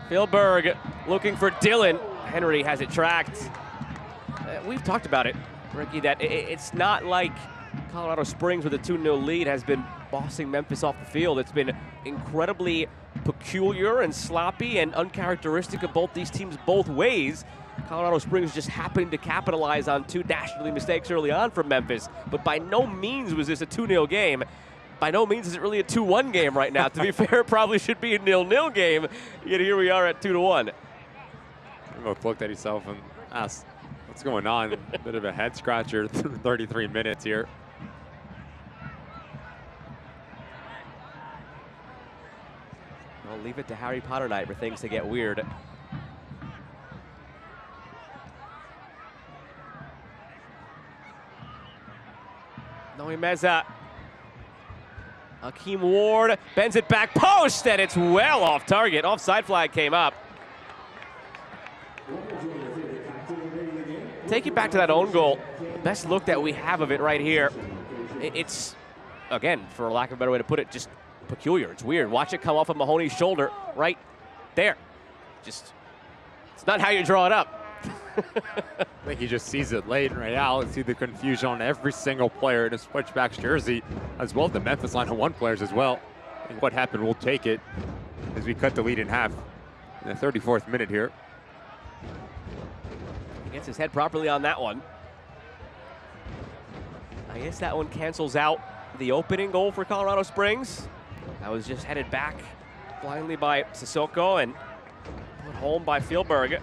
Philberg looking for Dylan. Henry has it tracked. We've talked about it, Ricky, that it's not like Colorado Springs with a 2-0 lead has been bossing Memphis off the field. It's been incredibly peculiar and sloppy and uncharacteristic of both these teams both ways. Colorado Springs just happened to capitalize on 2 dastardly mistakes early on from Memphis, but by no means was this a 2-0 game. By no means is it really a 2-1 game right now. To be fair, it probably should be a 0-0 game. Yet here we are at 2-1. We both looked at himself and asked, what's going on? A bit of a head scratcher through 33 minutes here. I'll leave it to Harry Potter night for things to get weird. Noe Meza. Hakeem Ward bends it back post, and it's well off target. Offside flag came up. Take it back to that own goal. Best look that we have of it right here. It's, again, for lack of a better way to put it, just peculiar. It's weird. Watch it come off of Mahoney's shoulder right there. Just, it's not how you draw it up. I think he just sees it late right now. Let's see the confusion on every single player in a Switchbacks jersey, as well as the Memphis 901 players as well. And what happened, we'll take it as we cut the lead in half in the 34th minute here. He gets his head properly on that one. I guess that one cancels out the opening goal for Colorado Springs. That was just headed back blindly by Sissoko and put home by Philberg.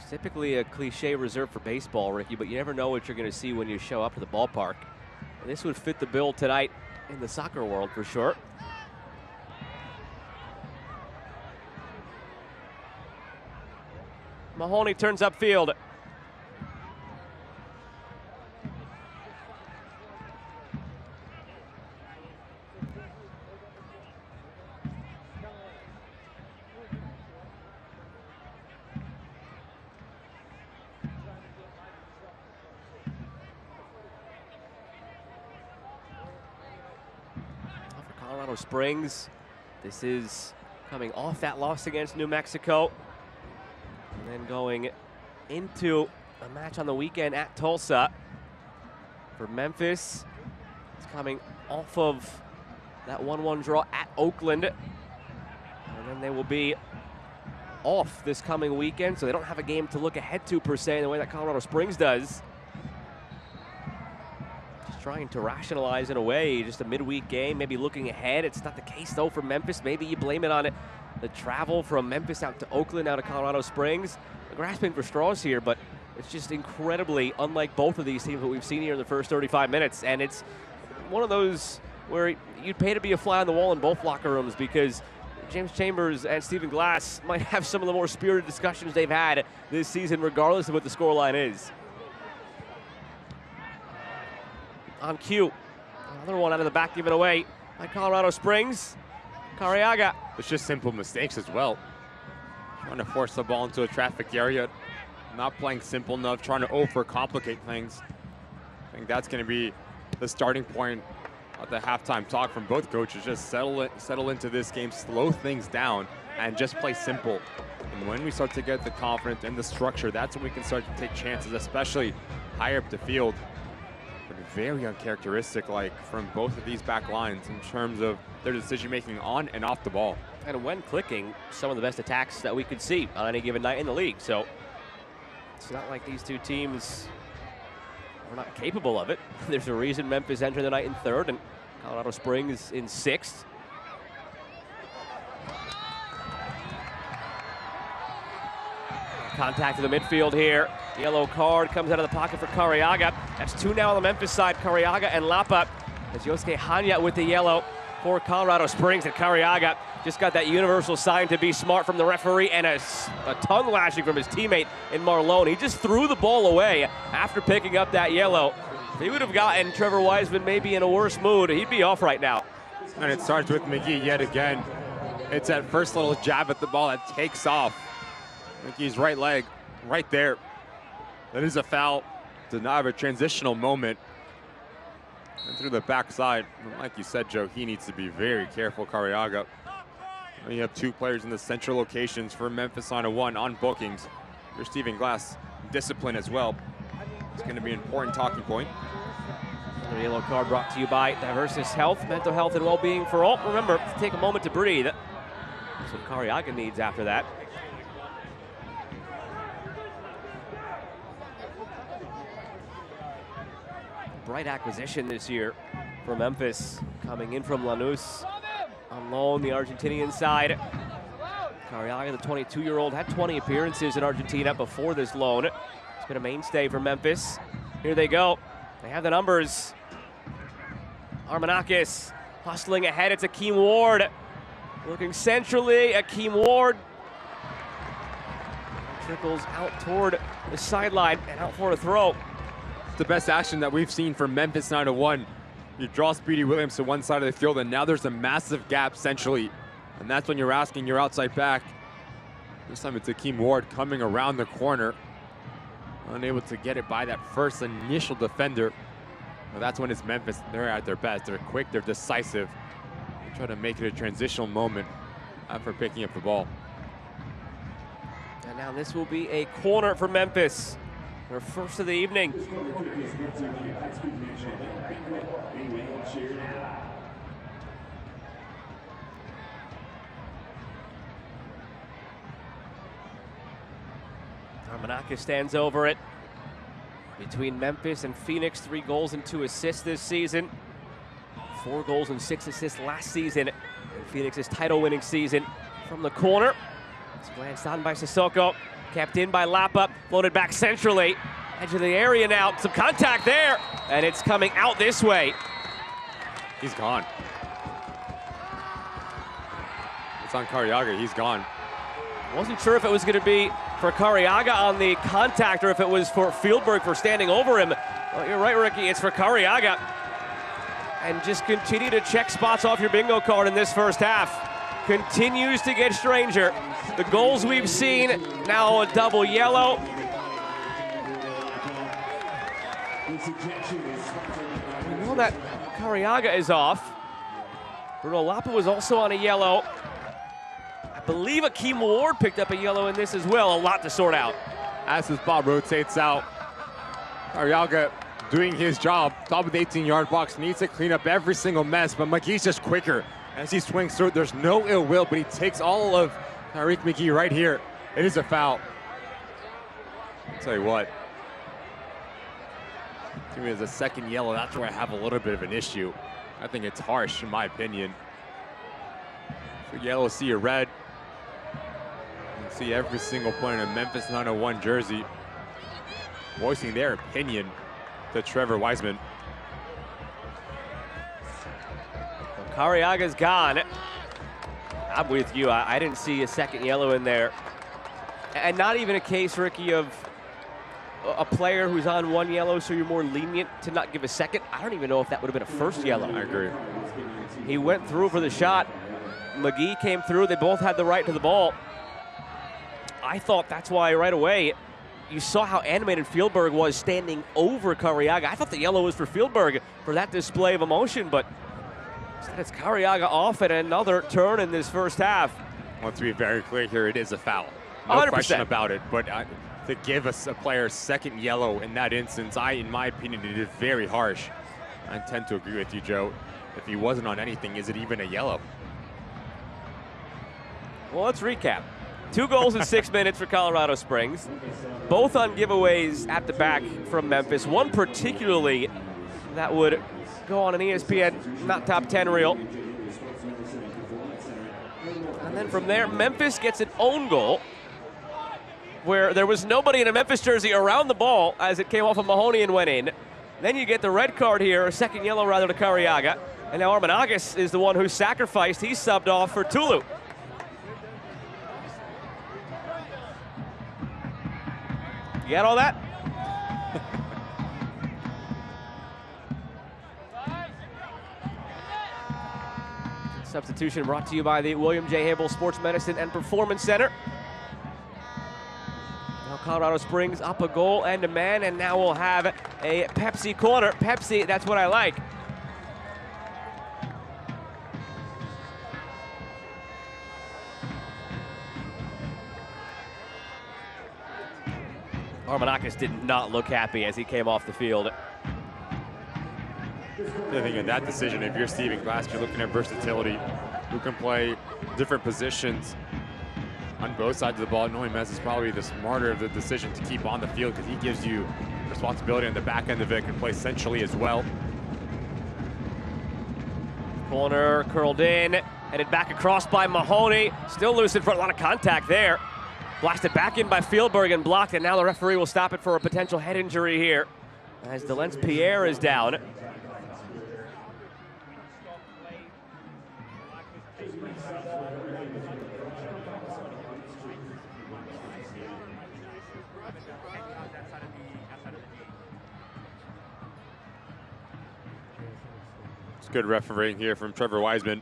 Typically a cliche reserved for baseball, Ricky, but you never know what you're going to see when you show up to the ballpark. And this would fit the bill tonight in the soccer world for sure. Mahoney turns upfield. Colorado Springs, this is coming off that loss against New Mexico, and then going into a match on the weekend at Tulsa. For Memphis, it's coming off of that 1-1 draw at Oakland, and then they will be off this coming weekend, so they don't have a game to look ahead to per se in the way that Colorado Springs does. Trying to rationalize in a way, just a midweek game, maybe looking ahead. It's not the case though for Memphis. Maybe you blame it on the travel from Memphis out to Oakland, out to Colorado Springs. Grasping for straws here, but it's just incredibly unlike both of these teams that we've seen here in the first 35 minutes. And it's one of those where you'd pay to be a fly on the wall in both locker rooms, because James Chambers and Stephen Glass might have some of the more spirited discussions they've had this season, regardless of what the scoreline is. On cue, another one out of the back given away by Colorado Springs. Carriaga. It's just simple mistakes as well. Trying to force the ball into a traffic area, not playing simple enough, trying to overcomplicate things. I think that's going to be the starting point at the halftime talk from both coaches. Just settle into this game, slow things down, and just play simple. And when we start to get the confidence and the structure, that's when we can start to take chances, especially higher up the field. But very uncharacteristic, like, from both of these back lines in terms of their decision making on and off the ball. And when clicking, some of the best attacks that we could see on any given night in the league. So it's not like these two teams are not capable of it. There's a reason Memphis entered the night in third and Colorado Springs in sixth. Contact to the midfield here. Yellow card comes out of the pocket for Carriaga. That's two now on the Memphis side, Carriaga and Lapa. As Yosuke Hanya with the yellow for Colorado Springs, and Carriaga just got that universal sign to be smart from the referee, and a tongue lashing from his teammate in Marlone. He just threw the ball away after picking up that yellow. If he would have gotten Trevor Wiseman maybe in a worse mood, he'd be off right now. And it starts with McGee yet again. It's that first little jab at the ball that takes off. McGee's right leg, right there. That is a foul. Did not have a transitional moment. And through the backside, like you said, Joe, he needs to be very careful, Carriaga. You have two players in the central locations for Memphis on a one on bookings. Your Stephen Glass discipline as well. It's going to be an important talking point. The yellow card brought to you by Diversis Health, mental health and well-being for all. Remember, take a moment to breathe. That's what Carriaga needs after that. Bright acquisition this year for Memphis, coming in from Lanús on loan, the Argentinian side. Carriaga, the 22-year-old, had 20 appearances in Argentina before this loan. It's been a mainstay for Memphis. Here they go. They have the numbers. Armanakis hustling ahead. It's Akeem Ward. Looking centrally, Akeem Ward trickles out toward the sideline and out for a throw. The best action that we've seen from Memphis 9-1. You draw Speedy Williams to one side of the field, and now there's a massive gap centrally. And that's when you're asking your outside back. This time it's Akeem Ward coming around the corner. Unable to get it by that first initial defender. Well, that's when it's Memphis. They're at their best. They're quick, they're decisive. They try to make it a transitional moment after picking up the ball. And now this will be a corner for Memphis. Their first of the evening. Armanakis stands over it. Between Memphis and Phoenix, 3 goals and 2 assists this season. 4 goals and 6 assists last season in Phoenix's title-winning season. From the corner, it's glanced on by Sissoko. Kept in by Lapa, floated back centrally. Edge of the area now, some contact there, and it's coming out this way. He's gone. It's on Carriaga, he's gone. Wasn't sure if it was gonna be for Cariaga on the contact, or if it was for Fieldberg for standing over him. Well, you're right, Ricky, it's for Cariaga. And just continue to check spots off your bingo card in this first half. Continues to get stranger. The goals we've seen, now a double yellow. We know that Cariaga is off. Bruno Lapa was also on a yellow. I believe Akeem Ward picked up a yellow in this as well. A lot to sort out. As his ball rotates out, Cariaga doing his job, top of the 18-yard box, needs to clean up every single mess, but McGee's just quicker as he swings through. There's no ill will, but he takes all of Tyreek McGee right here. It is a foul. I'll tell you what. To me, as a second yellow, that's where I have a little bit of an issue. I think it's harsh, in my opinion. So yellow, see a red. You can see every single player in a Memphis 901 jersey voicing their opinion to Trevor Wiseman. Cariaga's gone. I'm with you. I didn't see a second yellow in there. And not even a case, Ricky, of a player who's on one yellow, so you're more lenient to not give a second. I don't even know if that would have been a first yellow. I agree. He went through for the shot. McGee came through. They both had the right to the ball. I thought that's why right away you saw how animated Fieldberg was standing over Cariaga. I thought the yellow was for Fieldberg for that display of emotion, but instead it's Cariaga off at another turn in this first half. Well, to be very clear here, it is a foul. No 100%. question about it, but to give us a player second yellow in that instance, in my opinion, it is very harsh. I tend to agree with you, Joe. If he wasn't on anything, is it even a yellow? Well, let's recap. 2 goals in 6 minutes for Colorado Springs. Both on giveaways at the back from Memphis. One particularly that would go on an ESPN not top 10 reel. And then from there, Memphis gets an own goal where there was nobody in a Memphis jersey around the ball as it came off of Mahoney and went in. Then you get the red card here, a second yellow rather to Cariaga. And now Armanagas is the one who sacrificed. He's subbed off for Tulu. You got all that? Substitution brought to you by the William J. Hable Sports Medicine and Performance Center. Now Colorado Springs up a goal and a man, and now we'll have a Pepsi corner. Pepsi, that's what I like. Armanakis did not look happy as he came off the field. I think in that decision, if you're Stephen Glass, you're looking at versatility, who can play different positions on both sides of the ball. Knowing Mez is probably the smarter of the decision to keep on the field because he gives you responsibility on the back end of it, can play centrally as well. Corner curled in, headed back across by Mahoney. Still loose in front, a lot of contact there. Blasted back in by Fieldberg and blocked, and now the referee will stop it for a potential head injury here as Delence Pierre is down. It's good refereeing here from Trevor Wiseman.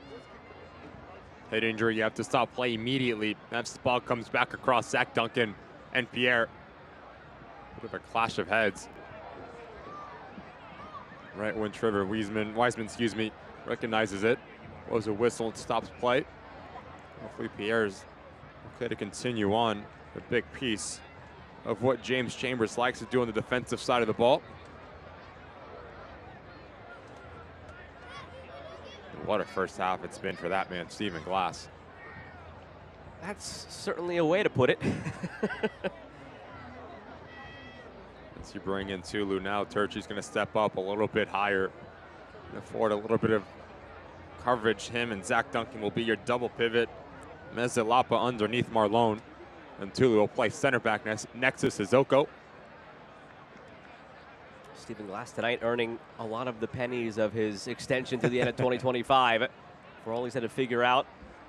Head injury, you have to stop play immediately. As the ball comes back across Zach Duncan and Pierre. Bit of a clash of heads. Right when Trevor Wiseman, recognizes it. Blows a whistle and stops play. Hopefully Pierre's okay to continue on. A big piece of what James Chambers likes to do on the defensive side of the ball. What a first half it's been for that man, Stephen Glass. That's certainly a way to put it. As you bring in Tulu now, Turchi's going to step up a little bit higher and afford a little bit of coverage. Him and Zach Duncan will be your double pivot. Mezzelapa underneath Marlon. And Tulu will play center back next to Sissoko. Stephen Glass tonight earning a lot of the pennies of his extension to the end of 2025. For all he's had to figure out.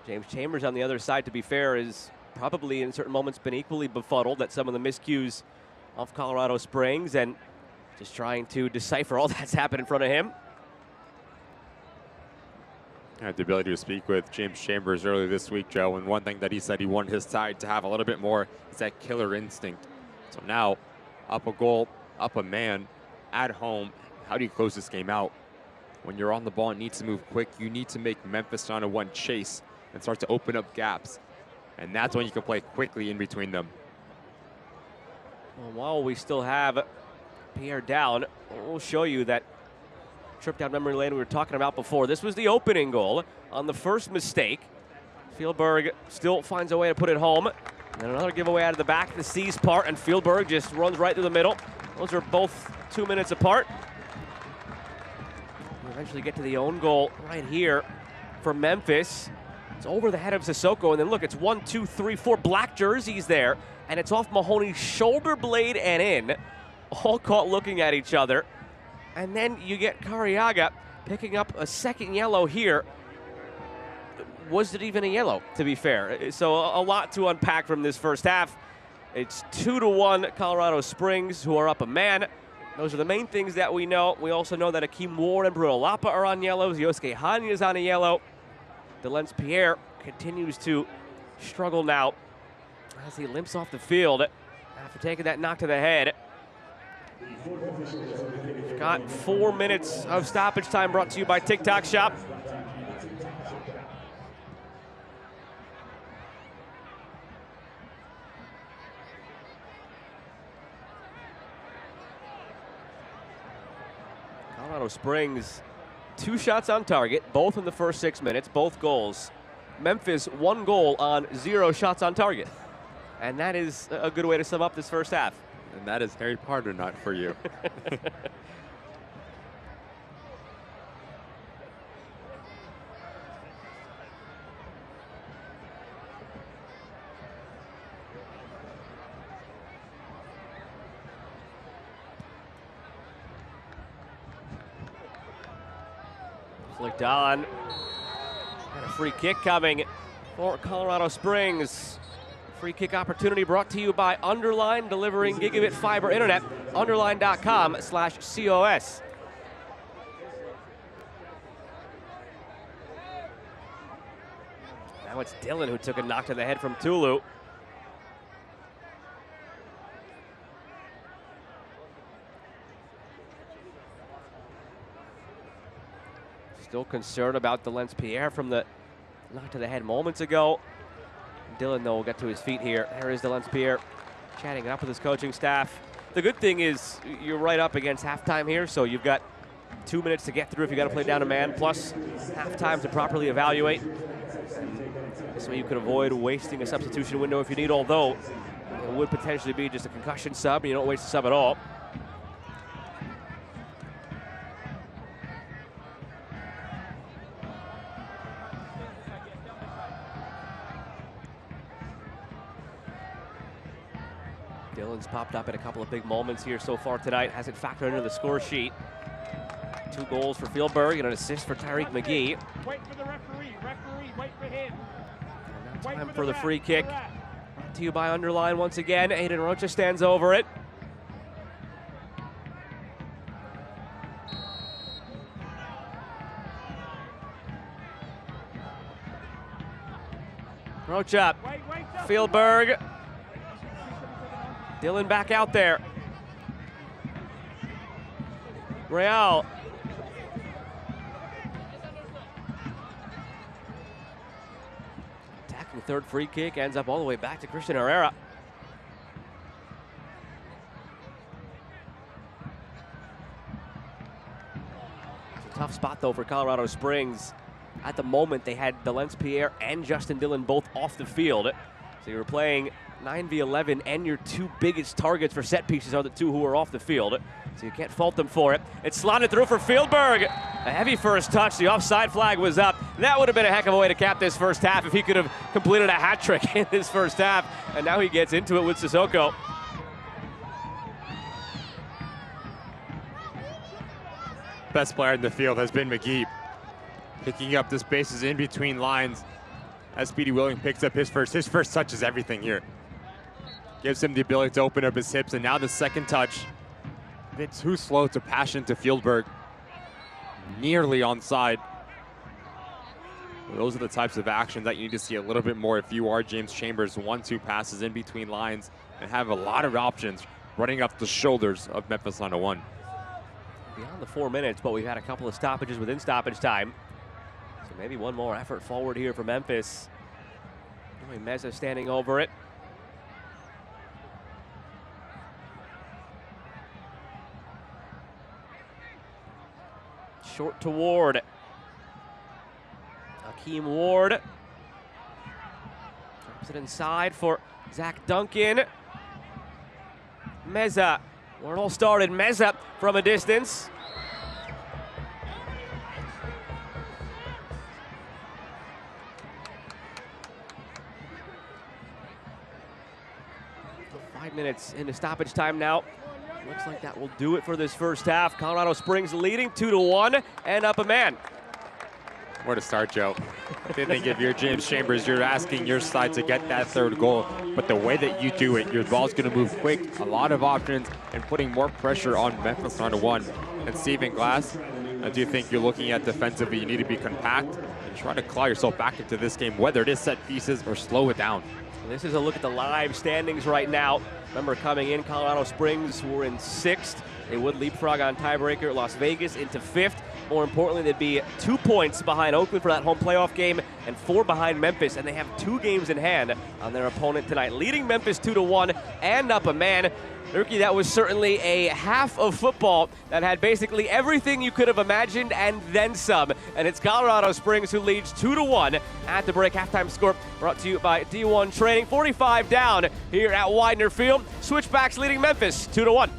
James Chambers on the other side, to be fair, is probably in certain moments been equally befuddled at some of the miscues of Colorado Springs, and just trying to decipher all that's happened in front of him. I had the ability to speak with James Chambers earlier this week, Joe, and one thing that he said he wanted his side to have a little bit more is that killer instinct. So now, up a goal, up a man, at home, how do you close this game out? When you're on the ball, it needs to move quick. You need to make Memphis on a one chase and start to open up gaps. And that's when you can play quickly in between them. Well, while we still have Pierre down, we'll show you that trip down memory lane we were talking about before. This was the opening goal on the first mistake. Fieldberg still finds a way to put it home. And then another giveaway out of the back, the C's part, and Fieldberg just runs right through the middle. Those are both 2 minutes apart. We eventually get to the own goal right here for Memphis. It's over the head of Sissoko, and then look, it's 1, 2, 3, 4 black jerseys there, and it's off Mahoney's shoulder blade and in, all caught looking at each other. And then you get Cariaga picking up a second yellow here. Was it even a yellow, to be fair? So a lot to unpack from this first half. It's 2-1 Colorado Springs, who are up a man. Those are the main things that we know. We also know that Akeem Ward and Bruno Lapa are on yellows. Yosuke Hanya is on a yellow. Delence Pierre continues to struggle now as he limps off the field after taking that knock to the head. We've got 4 minutes of stoppage time brought to you by TikTok Shop. Colorado Springs, 2 shots on target, both in the first 6 minutes, both goals. Memphis, 1 goal on 0 shots on target. And that is a good way to sum up this first half. And that is Harry Potter not for you. Flicked on. And a free kick coming for Colorado Springs. Free kick opportunity brought to you by Underline, delivering gigabit fiber internet. Underline.com/COS. Now it's Dylan who took a knock to the head from Tulu. Still concerned about Delence Pierre from the knock to the head moments ago. Dylan, though, will get to his feet here. There is Delence Pierre chatting it up with his coaching staff. The good thing is you're right up against halftime here, so you've got 2 minutes to get through if you got to play down a man, plus halftime to properly evaluate. And this way you could avoid wasting a substitution window if you need, although it would potentially be just a concussion sub, and you don't waste a sub at all. Dylan's popped up in a couple of big moments here so far tonight. Hasn't factored into the score sheet. 2 goals for Fieldberg and an assist for Tyreek McGee. Wait for the referee. Referee, wait for him. And now time for the free kick. Brought to you by Underline once again. Aiden Rocha stands over it. Rocha. Fieldberg. Dylan back out there. Real. Attacking third free kick, ends up all the way back to Christian Herrera. It's a tough spot though for Colorado Springs. At the moment they had Delence Pierre and Justin Dillon both off the field. So you were playing 9v11, and your 2 biggest targets for set pieces are the 2 who are off the field. So you can't fault them for it. It's slotted through for Fieldberg. A heavy first touch. The offside flag was up. That would have been a heck of a way to cap this first half if he could have completed a hat trick in this first half. And now he gets into it with Sissoko. Best player in the field has been McGee, picking up the spaces in between lines as Speedy Williams picks up his first touch is everything here. Gives him the ability to open up his hips, and now the second touch, a bit too slow to pass into Fieldberg. Nearly onside. Those are the types of actions that you need to see a little bit more if you are James Chambers. 1-2 passes in between lines and have a lot of options running up the shoulders of Memphis 901. Beyond the 4 minutes, but we've had a couple of stoppages within stoppage time. So maybe one more effort forward here for Memphis. Meza standing over it. Short to Ward. Akeem Ward. Drops it inside for Zach Duncan. Meza. Where it all started, Meza from a distance. So 5 minutes into stoppage time now. Looks like that will do it for this first half. Colorado Springs leading 2-1 and up a man. Where to start, Joe? I think if you're James Chambers, you're asking your side to get that third goal. But the way that you do it, your ball's going to move quick, a lot of options, and putting more pressure on Memphis 901. And Stephen Glass, I do think you're looking at defensively, you need to be compact and try to claw yourself back into this game, whether it is set pieces or slow it down. This is a look at the live standings right now. Remember, coming in, Colorado Springs were in 6th. They would leapfrog on tiebreaker Las Vegas into 5th. More importantly, they'd be 2 points behind Oakland for that home playoff game and 4 behind Memphis, and they have 2 games in hand on their opponent tonight, leading Memphis 2-1 and up a man. Ricky, that was certainly a half of football that had basically everything you could have imagined and then some. And it's Colorado Springs who leads 2-1 at the break. Halftime score brought to you by D1 Training. 45 down here at Widener Field. Switchbacks leading Memphis 2-1.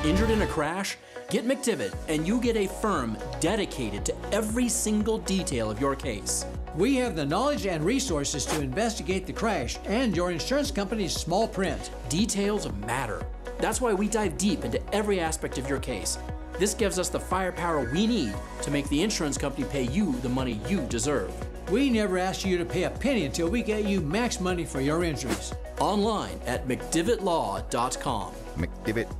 Injured in a crash? Get McDivitt and you get a firm dedicated to every single detail of your case. We have the knowledge and resources to investigate the crash and your insurance company's small print. Details matter. That's why we dive deep into every aspect of your case. This gives us the firepower we need to make the insurance company pay you the money you deserve. We never ask you to pay a penny until we get you max money for your injuries. Online at McDivittLaw.com. McDivitt.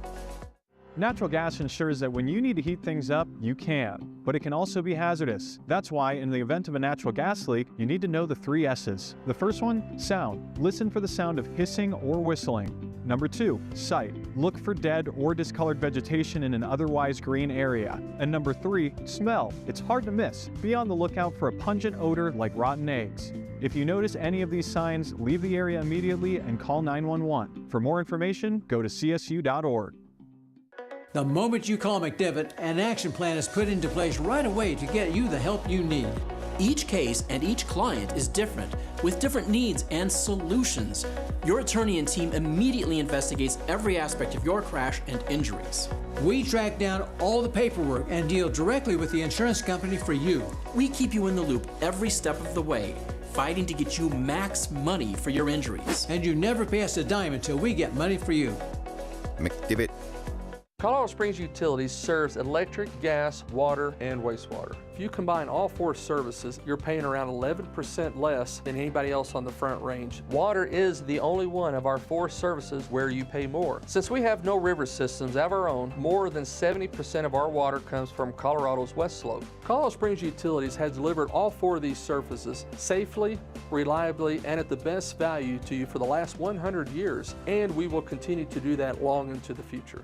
Natural gas ensures that when you need to heat things up, you can, but it can also be hazardous. That's why, in the event of a natural gas leak, you need to know the 3 S's. The first one, sound. Listen for the sound of hissing or whistling. Number 2, sight. Look for dead or discolored vegetation in an otherwise green area. And number 3, smell. It's hard to miss. Be on the lookout for a pungent odor like rotten eggs. If you notice any of these signs, leave the area immediately and call 911. For more information, go to csu.org. The moment you call McDivitt, an action plan is put into place right away to get you the help you need. Each case and each client is different, with different needs and solutions. Your attorney and team immediately investigates every aspect of your crash and injuries. We track down all the paperwork and deal directly with the insurance company for you. We keep you in the loop every step of the way, fighting to get you max money for your injuries. And you never pay us a dime until we get money for you. McDivitt. Colorado Springs Utilities serves electric, gas, water, and wastewater. If you combine all 4 services, you're paying around 11% less than anybody else on the Front Range. Water is the only one of our 4 services where you pay more. Since we have no river systems of our own, more than 70% of our water comes from Colorado's West Slope. Colorado Springs Utilities has delivered all 4 of these services safely, reliably, and at the best value to you for the last 100 years, and we will continue to do that long into the future.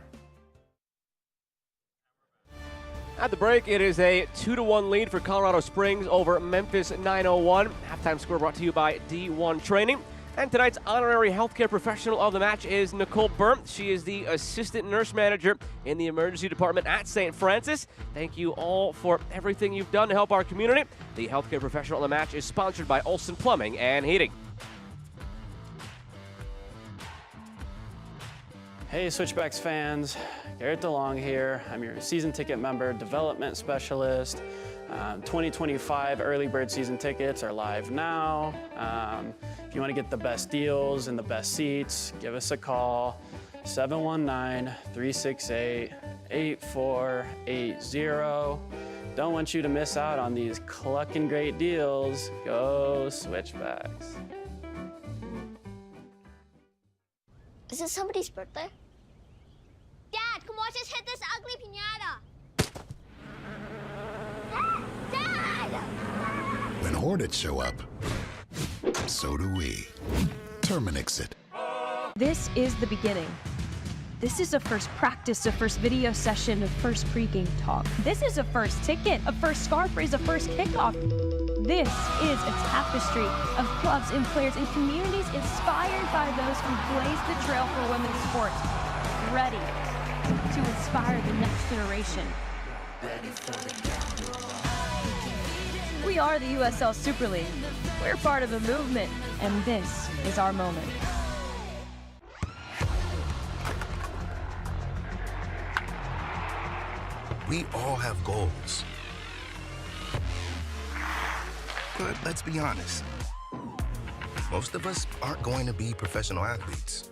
At the break, it is a 2-1 lead for Colorado Springs over Memphis 901. Halftime score brought to you by D1 Training. And tonight's honorary healthcare professional of the match is Nicole Burnt. She is the assistant nurse manager in the emergency department at St. Francis. Thank you all for everything you've done to help our community. The healthcare professional of the match is sponsored by Olson Plumbing and Heating. Hey, Switchbacks fans. Garrett DeLong here. I'm your season ticket member, development specialist. 2025 early bird season tickets are live now. If you want to get the best deals and the best seats, give us a call, 719-368-8480. Don't want you to miss out on these clucking great deals. Go Switchbacks. Is it somebody's birthday? Dad, come watch us hit this ugly piñata. Dad! When Hornets show up, so do we. Terminix it. This is the beginning. This is a first practice, a first video session, a first pregame talk. This is a first ticket, a first scarf raise, a first kickoff. This is a tapestry of clubs and players and communities inspired by those who blaze the trail for women's sports, ready to inspire the next generation. We are the USL Super League. We're part of a movement, and this is our moment. We all have goals. But let's be honest. Most of us aren't going to be professional athletes.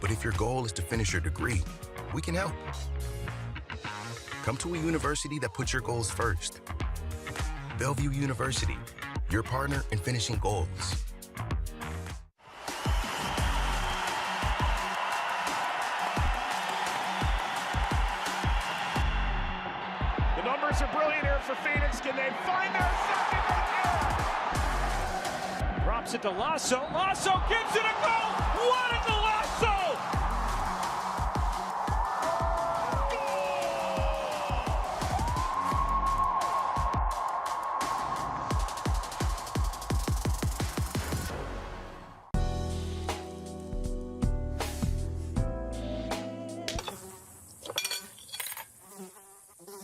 But if your goal is to finish your degree, we can help. Come to a university that puts your goals first. Bellevue University, your partner in finishing goals. The numbers are brilliant here for Phoenix. Can they find their second right here? Drops it to Lasso. Lasso gives it a go. What is the Lasso?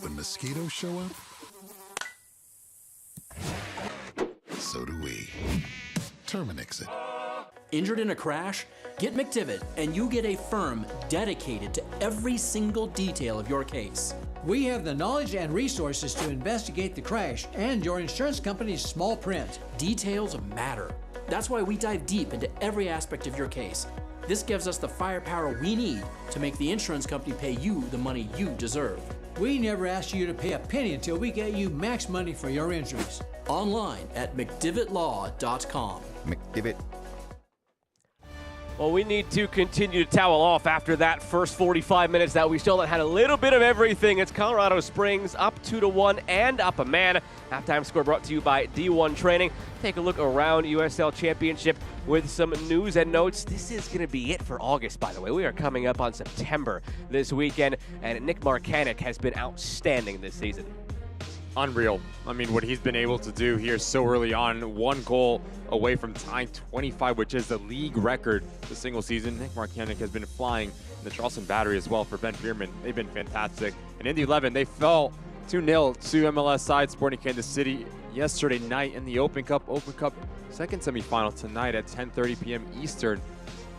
When mosquitoes show up, so do we. Terminix it. Injured in a crash? Get McDivitt, and you get a firm dedicated to every single detail of your case. We have the knowledge and resources to investigate the crash and your insurance company's small print. Details matter. That's why we dive deep into every aspect of your case. This gives us the firepower we need to make the insurance company pay you the money you deserve. We never ask you to pay a penny until we get you max money for your injuries. Online at mcdivittlaw.com. McDivitt. Well, we need to continue to towel off after that first 45 minutes that we still had a little bit of everything. It's Colorado Springs up 2-1 and up a man. Halftime score brought to you by D1 Training. Take a look around USL Championship with some news and notes. This is going to be it for August, by the way. We are coming up on September this weekend, and Nick Marcanic has been outstanding this season. Unreal. I mean, what he's been able to do here so early on, one goal away from tying 25, which is the league record the single season. Nick Marcanic has been flying in the Charleston Battery as well for Ben Bierman. They've been fantastic. And in the 11, they fell 2-0 to MLS side Sporting Kansas City yesterday night in the Open Cup. Open Cup second semifinal tonight at 10:30 p.m. Eastern.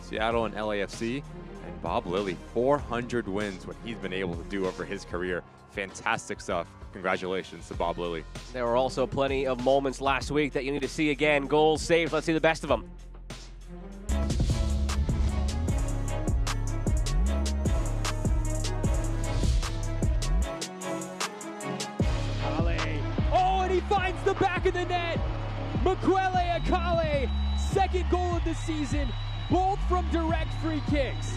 Seattle and LAFC. And Bob Lilly, 400 wins, what he's been able to do over his career. Fantastic stuff. Congratulations to Bob Lilly. There were also plenty of moments last week that you need to see again. Goals, saves, let's see the best of them. Oh, and he finds the back of the net. Makwele Akale, second goal of the season, both from direct free kicks.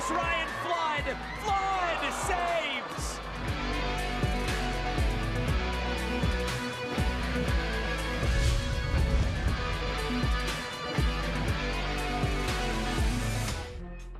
Ryan Flood. Flood saves.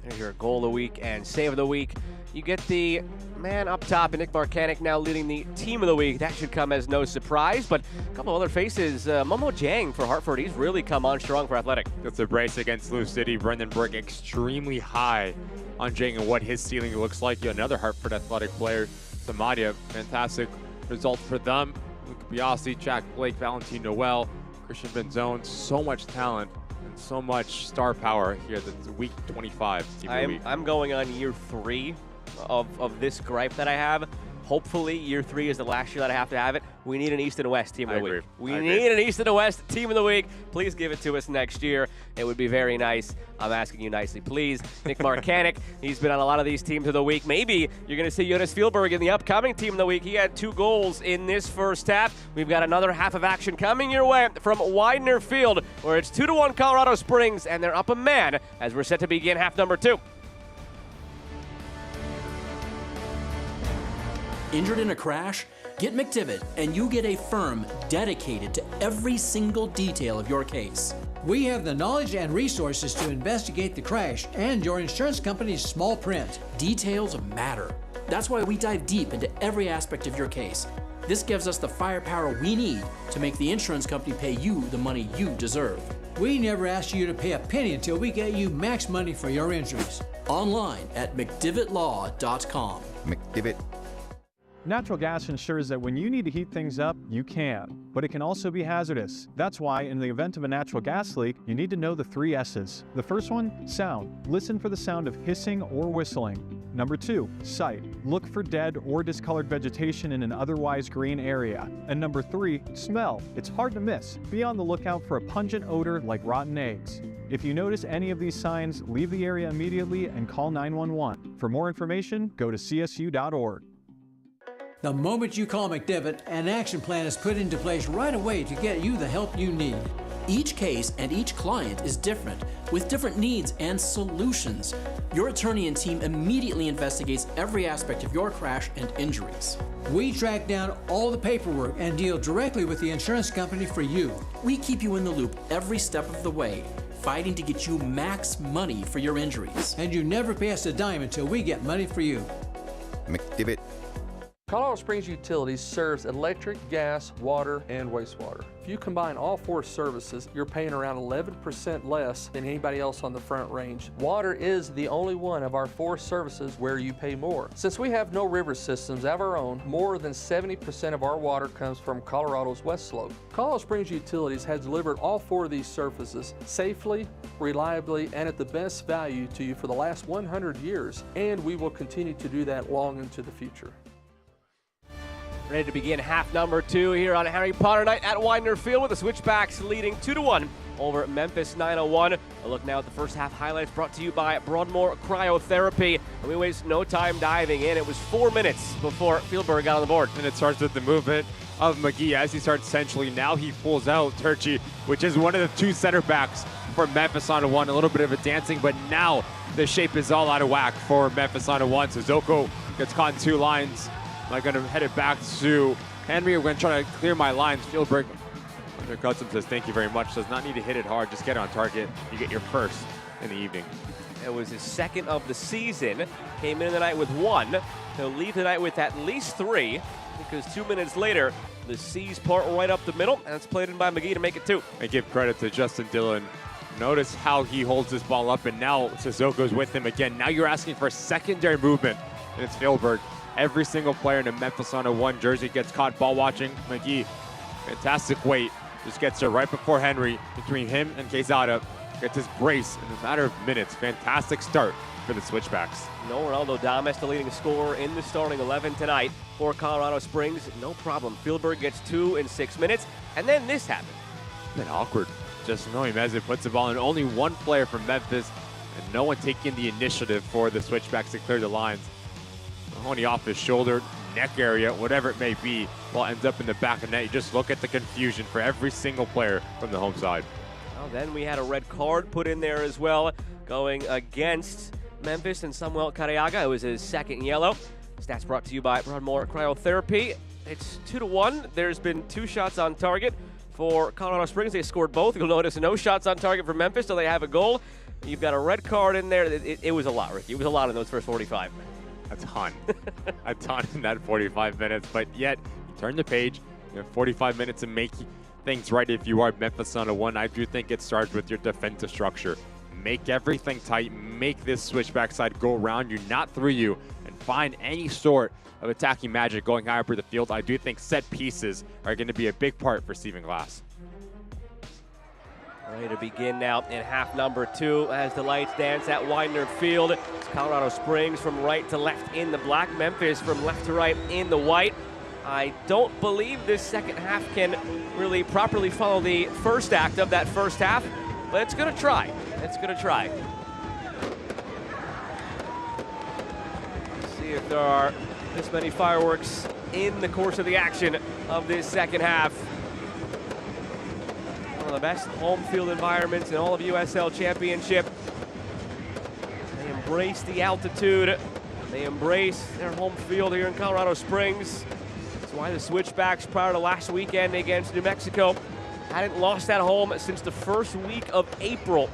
There's your goal of the week and save of the week. You get the man up top, and Nick Marcanic now leading the team of the week. That should come as no surprise, but a couple other faces. Momo Jang for Hartford, he's really come on strong for Athletic. It's a brace against Lou City. Brendan Brick extremely high on Jang and what his ceiling looks like. You know, another Hartford Athletic player, Samadia, fantastic result for them. Luke Biasi, Jack Blake, Valentine Noel, Christian Benzone, so much talent and so much star power here. That's week 25. Team of the week. I'm going on year 3 of this gripe that I have. Hopefully, year 3 is the last year that I have to have it. We need an East and West team of the week. We need an East and West team of the week. Please give it to us next year. It would be very nice. I'm asking you nicely, please. Nick Markanek, he's been on a lot of these teams of the week. Maybe you're going to see Jonas Fjellberg in the upcoming team of the week. He had 2 goals in this first half. We've got another half of action coming your way from Widener Field, where it's 2-1 Colorado Springs, and they're up a man as we're set to begin half number 2. Injured in a crash? Get McDivitt and you get a firm dedicated to every single detail of your case. We have the knowledge and resources to investigate the crash and your insurance company's small print. Details matter. That's why we dive deep into every aspect of your case. This gives us the firepower we need to make the insurance company pay you the money you deserve. We never ask you to pay a penny until we get you max money for your injuries. Online at McDivittLaw.com. McDivitt. Natural gas ensures that when you need to heat things up, you can, but it can also be hazardous. That's why, in the event of a natural gas leak, you need to know the 3 S's. The first one, sound. Listen for the sound of hissing or whistling. Number 2, sight. Look for dead or discolored vegetation in an otherwise green area. And number 3, smell. It's hard to miss. Be on the lookout for a pungent odor like rotten eggs. If you notice any of these signs, leave the area immediately and call 911. For more information, go to csu.org. The moment you call McDivitt, an action plan is put into place right away to get you the help you need. Each case and each client is different, with different needs and solutions. Your attorney and team immediately investigates every aspect of your crash and injuries. We track down all the paperwork and deal directly with the insurance company for you. We keep you in the loop every step of the way, fighting to get you max money for your injuries. And you never pay us a dime until we get money for you. McDivitt. Colorado Springs Utilities serves electric, gas, water, and wastewater. If you combine all 4 services, you're paying around 11% less than anybody else on the Front Range. Water is the only one of our 4 services where you pay more. Since we have no river systems of our own, more than 70% of our water comes from Colorado's West Slope. Colorado Springs Utilities has delivered all 4 of these services safely, reliably, and at the best value to you for the last 100 years, and we will continue to do that long into the future. Ready to begin half number 2 here on Harry Potter Night at Widener Field with the Switchbacks leading 2-1 over Memphis 901. A look now at the first half highlights brought to you by Broadmoor Cryotherapy. And we waste no time diving in. It was 4 minutes before Fjellberg got on the board. And it starts with the movement of McGee as he starts centrally. Now he pulls out Turchi, which is one of the 2 center backs for Memphis on a 1. A little bit of a dancing, but now the shape is all out of whack for Memphis on a 1. Sissoko gets caught in 2 lines. I'm going to head it back to Henry. We're going to try to clear my lines. Fjellberg undercuts him, says thank you very much. Does not need to hit it hard. Just get it on target. You get your first in the evening. It was his 2nd of the season. Came in the night with 1. He'll leave the night with at least 3 because 2 minutes later, the C's part right up the middle, and it's played in by McGee to make it 2. I give credit to Justin Dillon. Notice how he holds this ball up, and now Sissoko's with him again. Now you're asking for secondary movement, and it's Fjellberg. Every single player in a Memphis on a 1 jersey gets caught ball watching. McGee, fantastic weight, just gets there right before Henry. Between him and Quezada, gets his brace in a matter of minutes. Fantastic start for the Switchbacks. No Ronaldo Damas, the leading scorer in the starting 11 tonight for Colorado Springs. No problem. Fjellberg gets 2 in 6 minutes, and then this happened. Been awkward. Just knowing Mezza puts the ball in. Only 1 player from Memphis, and no one taking the initiative for the Switchbacks to clear the lines. Mahoney off his shoulder, neck area, whatever it may be, ball ends up in the back of net. You just look at the confusion for every single player from the home side. Well, then we had a red card put in there as well, going against Memphis and Samuel Cariaga. It was his 2nd yellow. Stats brought to you by Broadmoor Cryotherapy. It's 2-1. There's been 2 shots on target for Colorado Springs. They scored both. You'll notice no shots on target for Memphis, so they have a goal. You've got a red card in there. It was a lot, Ricky. It was a lot in those first 45 minutes. A ton. A ton in that 45 minutes, but yet you turn the page. You have 45 minutes to make things right if you are Memphis on a 1. I do think it starts with your defensive structure. make everything tight, make this switchback side go around you, not through you, and find any sort of attacking magic going high up the field. I do think set pieces are going to be a big part for Stephen Glass. Ready to begin now in half number 2 as the lights dance at Widener Field. It's Colorado Springs from right to left in the black, Memphis from left to right in the white. I don't believe this second half can really properly follow the first act of that first half, but it's going to try. It's going to try. Let's see if there are this many fireworks in the course of the action of this second half. One of the best home field environments in all of USL Championship. They embrace the altitude. They embrace their home field here in Colorado Springs. That's why the Switchbacks, prior to last weekend against New Mexico, hadn't lost at home since the first week of April.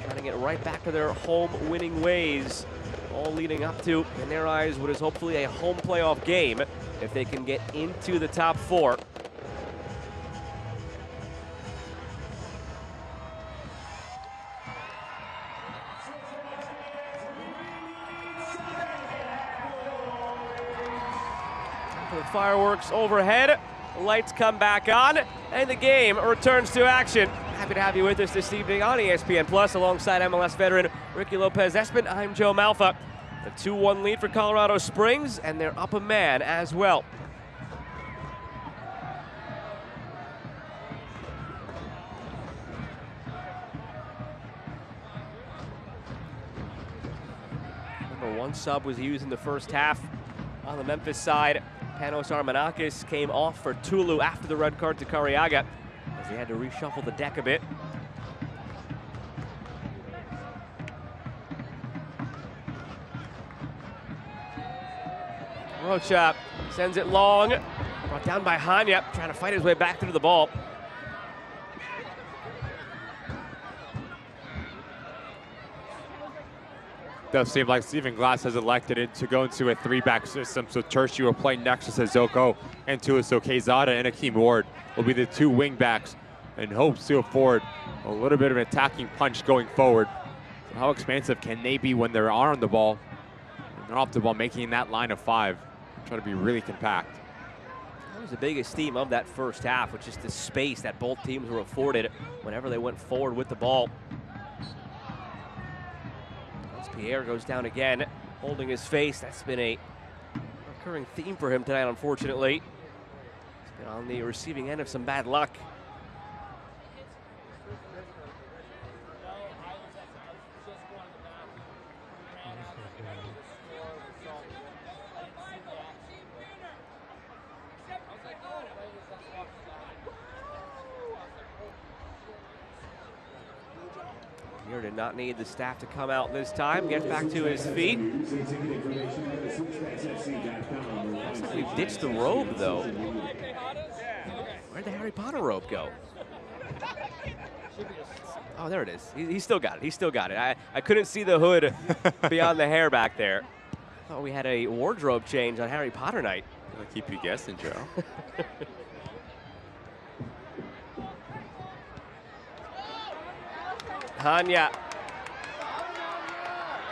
Trying to get right back to their home winning ways, all leading up to, in their eyes, what is hopefully a home playoff game if they can get into the top 4. The fireworks overhead, the lights come back on, and the game returns to action. Happy to have you with us this evening on ESPN Plus alongside MLS veteran Ricky Lopez-Espin. I'm Joe Malfa. A 2-1 lead for Colorado Springs, and they're up a man as well. Number 1 sub was used in the first half on the Memphis side. Panos Armanakis came off for Tulu after the red card to Cariaga, as he had to reshuffle the deck a bit. Rocha sends it long, brought down by Hanya, trying to fight his way back through the ball. Does seem like Stephen Glass has elected it to go into a 3-back system, so Tershi will play next to Sissoko and Tuiso Quezada, and Akeem Ward will be the 2 wing backs and hopes to afford a little bit of an attacking punch going forward. So how expansive can they be when they're on the ball? And they're off the ball, making that line of 5. Try to be really compact. That was the biggest theme of that first half, which is the space that both teams were afforded whenever they went forward with the ball. Pierre goes down again, holding his face. That's been a recurring theme for him tonight, unfortunately. He's been on the receiving end of some bad luck. Pierre did not need the staff to come out this time. Gets back to his feet. Looks like we've ditched the robe, though. Where'd the Harry Potter robe go? Oh, there it is. He's still got it. He's still got it. I couldn't see the hood beyond the hair back there. Thought we had a wardrobe change on Harry Potter night. I'll keep you guessing, Joe. Hanya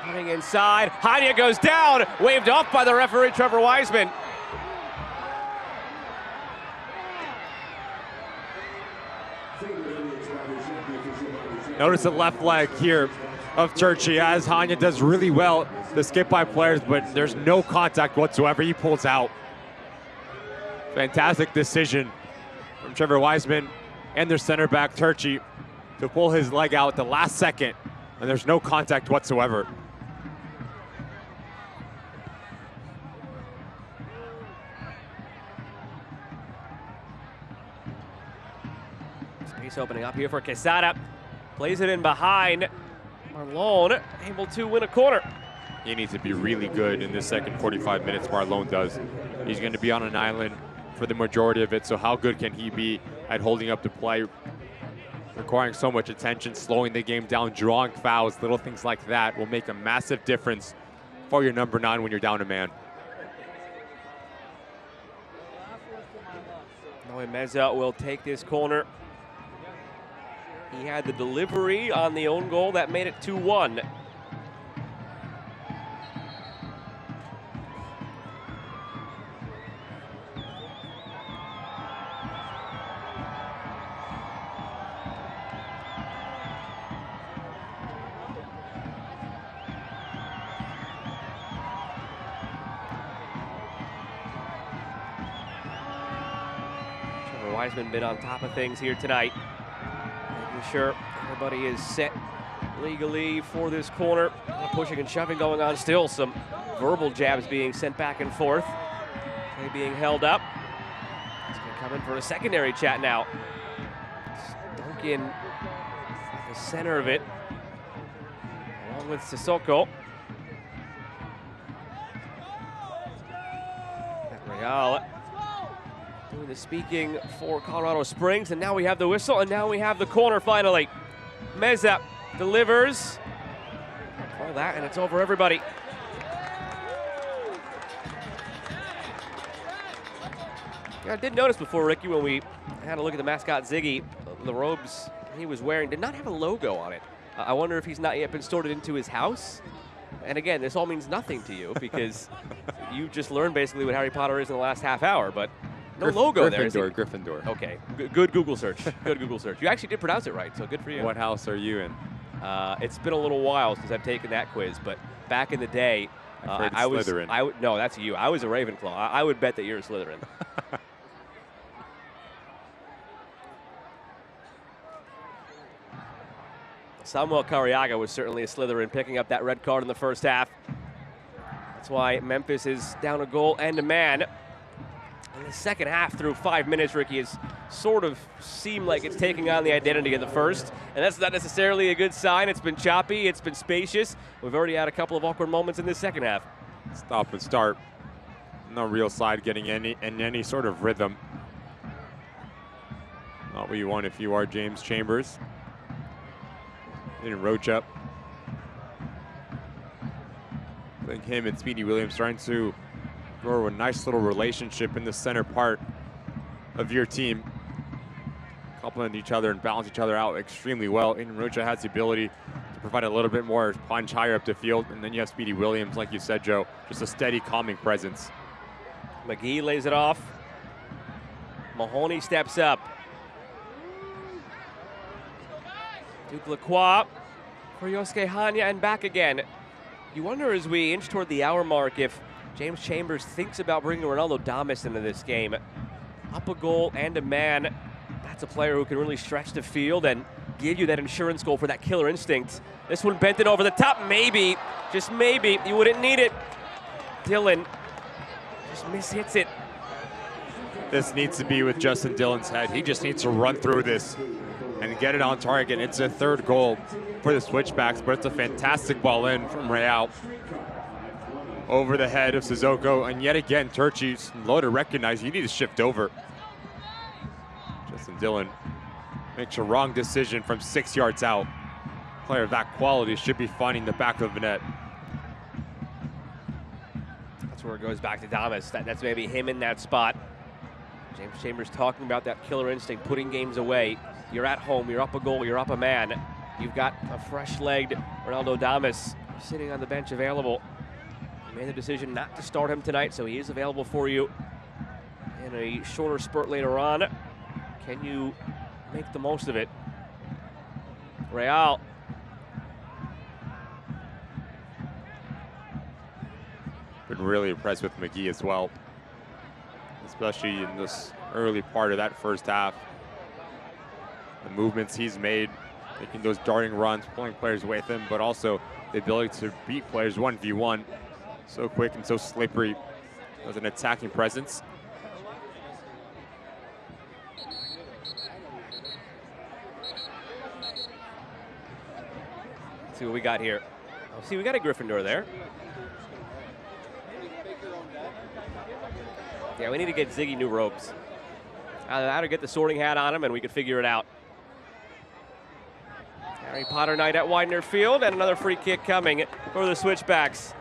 running inside. Hanya goes down, waved off by the referee, Trevor Wiseman. Notice the left leg here of Tershi as Hanya does really well to skip by players, but there's no contact whatsoever. He pulls out. Fantastic decision from Trevor Wiseman and their center back, Tershi, to pull his leg out at the last second, and there's no contact whatsoever. Space opening up here for Quesada. Plays it in behind. Marlon able to win a corner. He needs to be really good in this second 45 minutes, Marlon does. He's going to be on an island for the majority of it, so how good can he be at holding up the play? Requiring so much attention, slowing the game down, drawing fouls, little things like that will make a massive difference for your number 9 when you're down a man. Noe Meza will take this corner. He had the delivery on the own goal that made it 2-1. Wiseman been on top of things here tonight, making sure everybody is set legally for this corner. Pushing and shoving going on still. Some verbal jabs being sent back and forth. Play being held up. He's going to come in for a secondary chat now. Duncan at the center of it, along with Sissoko. Real doing the speaking for Colorado Springs, and now we have the whistle, and now we have the corner finally. Meza delivers. All that, and it's over everybody. Yeah, I did notice before, Ricky, when we had a look at the mascot Ziggy, the robes he was wearing did not have a logo on it. I wonder if he's not yet been stored into his house. And again, this all means nothing to you because you just learned basically what Harry Potter is in the last half hour, but no logo there. Gryffindor. Okay, good Google search. Good Google search. You actually did pronounce it right, so good for you. What house are you in? It's been a little while since I've taken that quiz, but back in the day, I was Slytherin. No, that's you. I was a Ravenclaw. I would bet that you're a Slytherin. Samuel Cariaga was certainly a Slytherin, picking up that red card in the first half. That's why Memphis is down a goal and a man. In the second half, through 5 minutes, Ricky, has sort of seemed like it's taking on the identity of the first, and that's not necessarily a good sign. It's been choppy, it's been spacious. We've already had a couple of awkward moments in this second half. Stop and start. No real side getting any sort of rhythm. Not what you want if you are James Chambers. Didn't roach up. I think him and Speedy Williams trying to grow a nice little relationship in the center part of your team. Complement each other and balance each other out extremely well. Aiden Rocha has the ability to provide a little bit more punch higher up the field. And then you have Speedy Williams, like you said, Joe, just a steady, calming presence. McGee lays it off. Mahoney steps up. Duke Lacroix for Yosuke Hanya and back again. You wonder as we inch toward the hour mark if James Chambers thinks about bringing Ronaldo Damas into this game. Up a goal and a man. That's a player who can really stretch the field and give you that insurance goal for that killer instinct. This one bent it over the top. Maybe, just maybe, you wouldn't need it. Dillon just mishits it. This needs to be with Justin Dillon's head. He just needs to run through this and get it on target. It's a third goal for the Switchbacks, but it's a fantastic ball in from Real. Over the head of Sissoko, and yet again, Turchi's low to recognize. You need to shift over. Justin Dillon makes a wrong decision from 6 yards out. Player of that quality should be finding the back of the net. That's where it goes back to Damas. That's maybe him in that spot. James Chambers talking about that killer instinct, putting games away. You're at home, you're up a goal, you're up a man. You've got a fresh-legged Ronaldo Damas sitting on the bench available. You made the decision not to start him tonight, so he is available for you in a shorter spurt later on. Can you make the most of it? Real. Been really impressed with McGee as well, especially in this early part of that first half. The movements he's made, making those darting runs, pulling players away with him, but also the ability to beat players 1v1. So quick and so slippery as an attacking presence. Let's see what we got here. Oh, see, we got a Gryffindor there. Yeah, we need to get Ziggy new robes. Either that or get the sorting hat on him and we could figure it out. Harry Potter night at Widener Field, and another free kick coming for the Switchbacks.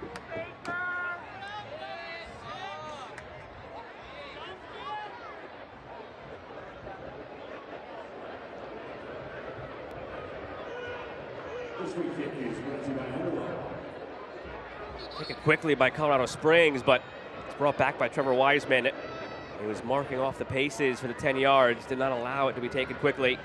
Taken quickly by Colorado Springs, but it's brought back by Trevor Wiseman. He was marking off the paces for the 10 yards, did not allow it to be taken quickly.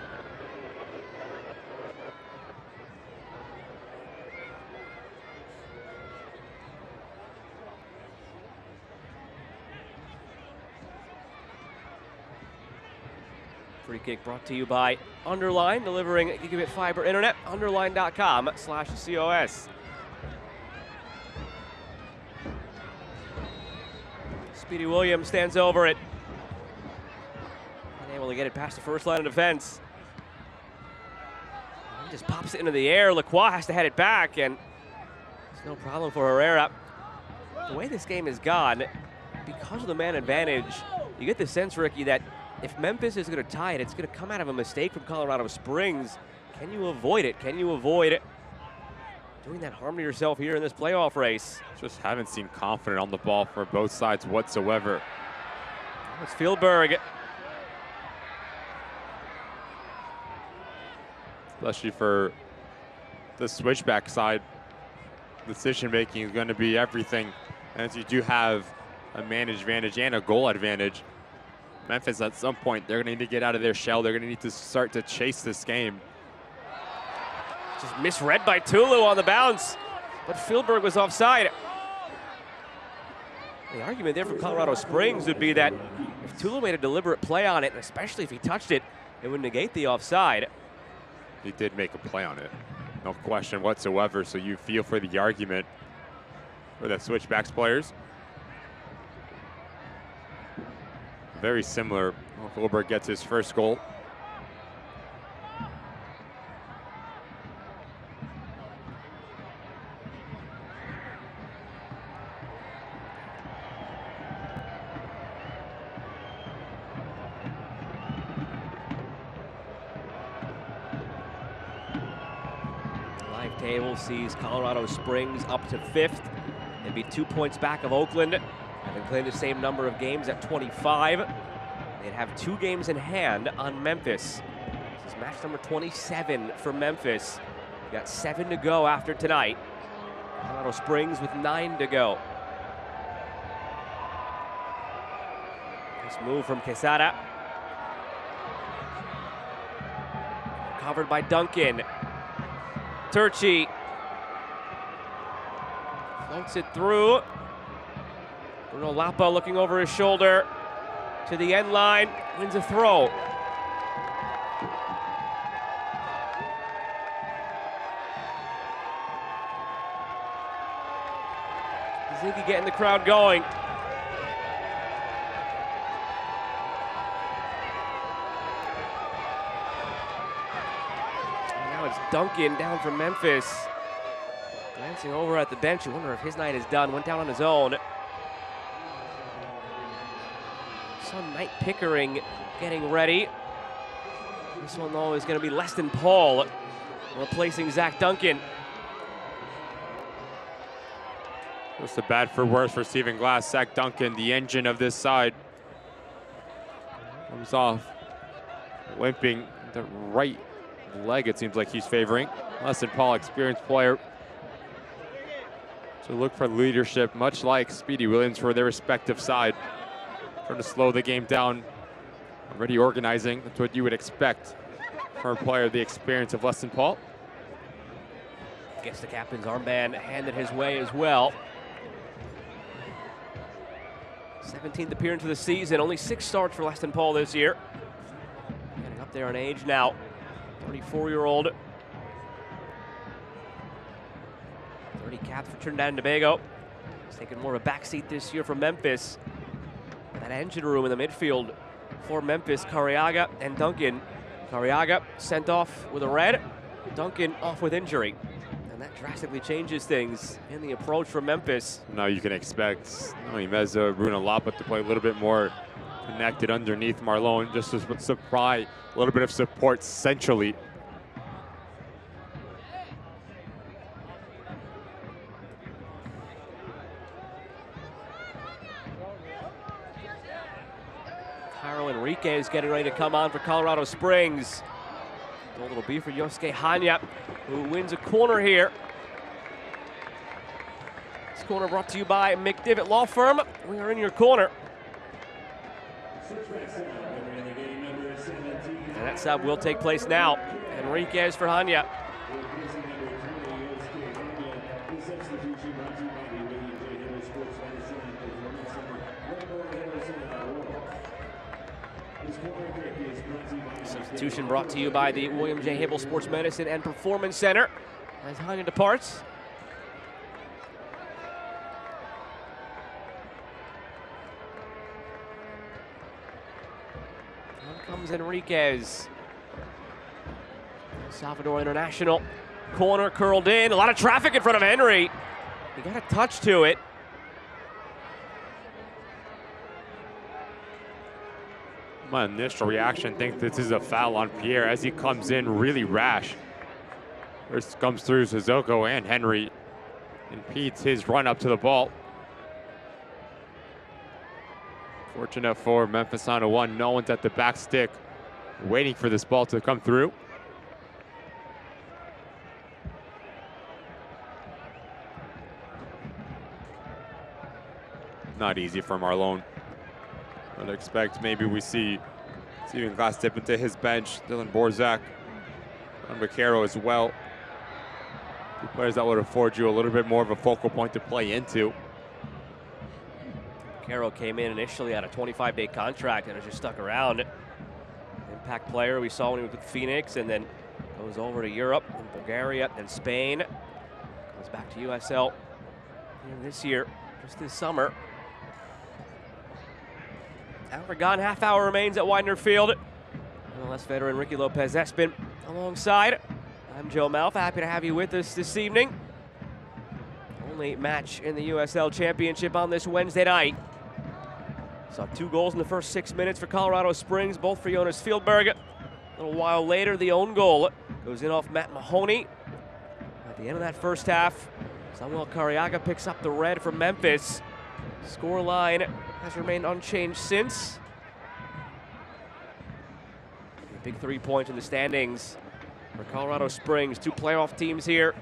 Free kick brought to you by Underline, delivering gigabit fiber internet. Underline.com/COS. Speedy Williams stands over it. Unable to get it past the first line of defense. He just pops it into the air. Lacroix has to head it back, and it's no problem for Herrera. The way this game has gone, because of the man advantage, you get the sense, Ricky, that if Memphis is going to tie it, it's going to come out of a mistake from Colorado Springs. Can you avoid it? Can you avoid doing that harm to yourself here in this playoff race? Just haven't seen confident on the ball for both sides whatsoever. It's Fieldberg. Especially for the switchback side, decision making is going to be everything. As you do have a man advantage and a goal advantage, Memphis at some point, they're going to need to get out of their shell. They're going to need to start to chase this game. Just misread by Tulu on the bounce, but Fieldberg was offside. The argument there from Colorado Springs would be that if Tulu made a deliberate play on it, and especially if he touched it, it would negate the offside. He did make a play on it, no question whatsoever, so you feel for the argument for the switchbacks players. Very similar. Fieldberg gets his first goal. Live table sees Colorado Springs up to 5th and be 2 points back of Oakland. Having played the same number of games at 25. They'd have 2 games in hand on Memphis. This is match number 27 for Memphis. We've got 7 to go after tonight. Colorado Springs with 9 to go. Nice move from Quesada. Covered by Duncan. Turchi floats it through. Bruno Lapa looking over his shoulder to the end line, wins a throw. Ziggy getting the crowd going. And now it's Duncan down from Memphis. Glancing over at the bench, you wonder if his night is done. Went down on his own. Knight Pickering getting ready. This one, though, is going to be Leston Paul replacing Zach Duncan. Just a bad for worse for Stephen Glass. Zach Duncan, the engine of this side, comes off limping the right leg. It seems like he's favoring. Leston Paul, experienced player. So look for leadership, much like Speedy Williams for their respective side. Trying to slow the game down, already organizing. That's what you would expect from a player of the experience of Leston Paul. Gets the captain's armband handed his way as well. 17th appearance of the season, only 6 starts for Leston Paul this year. Getting up there in age now, 34-year-old. 30 caps for Trinidad and Tobago. He's taking more of a backseat this year for Memphis. That engine room in the midfield for Memphis, Cariaga and Duncan. Cariaga sent off with a red, Duncan off with injury. And that drastically changes things in the approach for Memphis. Now you can expect Meza, Bruno Lapa to play a little bit more connected underneath Marlon, just to supply a little bit of support centrally. Enrique is getting ready to come on for Colorado Springs. Goal it'll be for Yosuke Hanya, who wins a corner here. This corner brought to you by McDivitt Law Firm. We are in your corner. And that sub will take place now. Enriquez for Hanya. Substitution brought to you by the William J. Hibble Sports Medicine and Performance Center as Hanya departs. Here comes Enriquez. Salvador International. Corner curled in. A lot of traffic in front of Henry. He got a touch to it. My initial reaction, think this is a foul on Pierre as he comes in really rash. This comes through Sissoko and Henry. Impedes his run up to the ball. Fortunate for Memphis on a 1. No one's at the back stick waiting for this ball to come through. Not easy for Marlon. I'd expect maybe we see Steven Glass dip into his bench. Dylan Borzak and Vaquero as well. Two players that would afford you a little bit more of a focal point to play into. Vaquero came in initially on a 25-day contract and has just stuck around. Impact player we saw when he was with Phoenix, and then goes over to Europe and Bulgaria and Spain. Goes back to USL this year, just this summer. Hour gone, half hour remains at Widener Field. MLS veteran Ricky Lopez-Espin alongside. I'm Joe Malfa, happy to have you with us this evening. Only match in the USL Championship on this Wednesday night. Saw 2 goals in the first 6 minutes for Colorado Springs, both for Jonas Fieldberg. A little while later, the own goal goes in off Matt Mahoney. At the end of that first half, Samuel Cariaga picks up the red from Memphis. Scoreline has remained unchanged since. A big 3 points in the standings for Colorado Springs. 2 playoff teams here.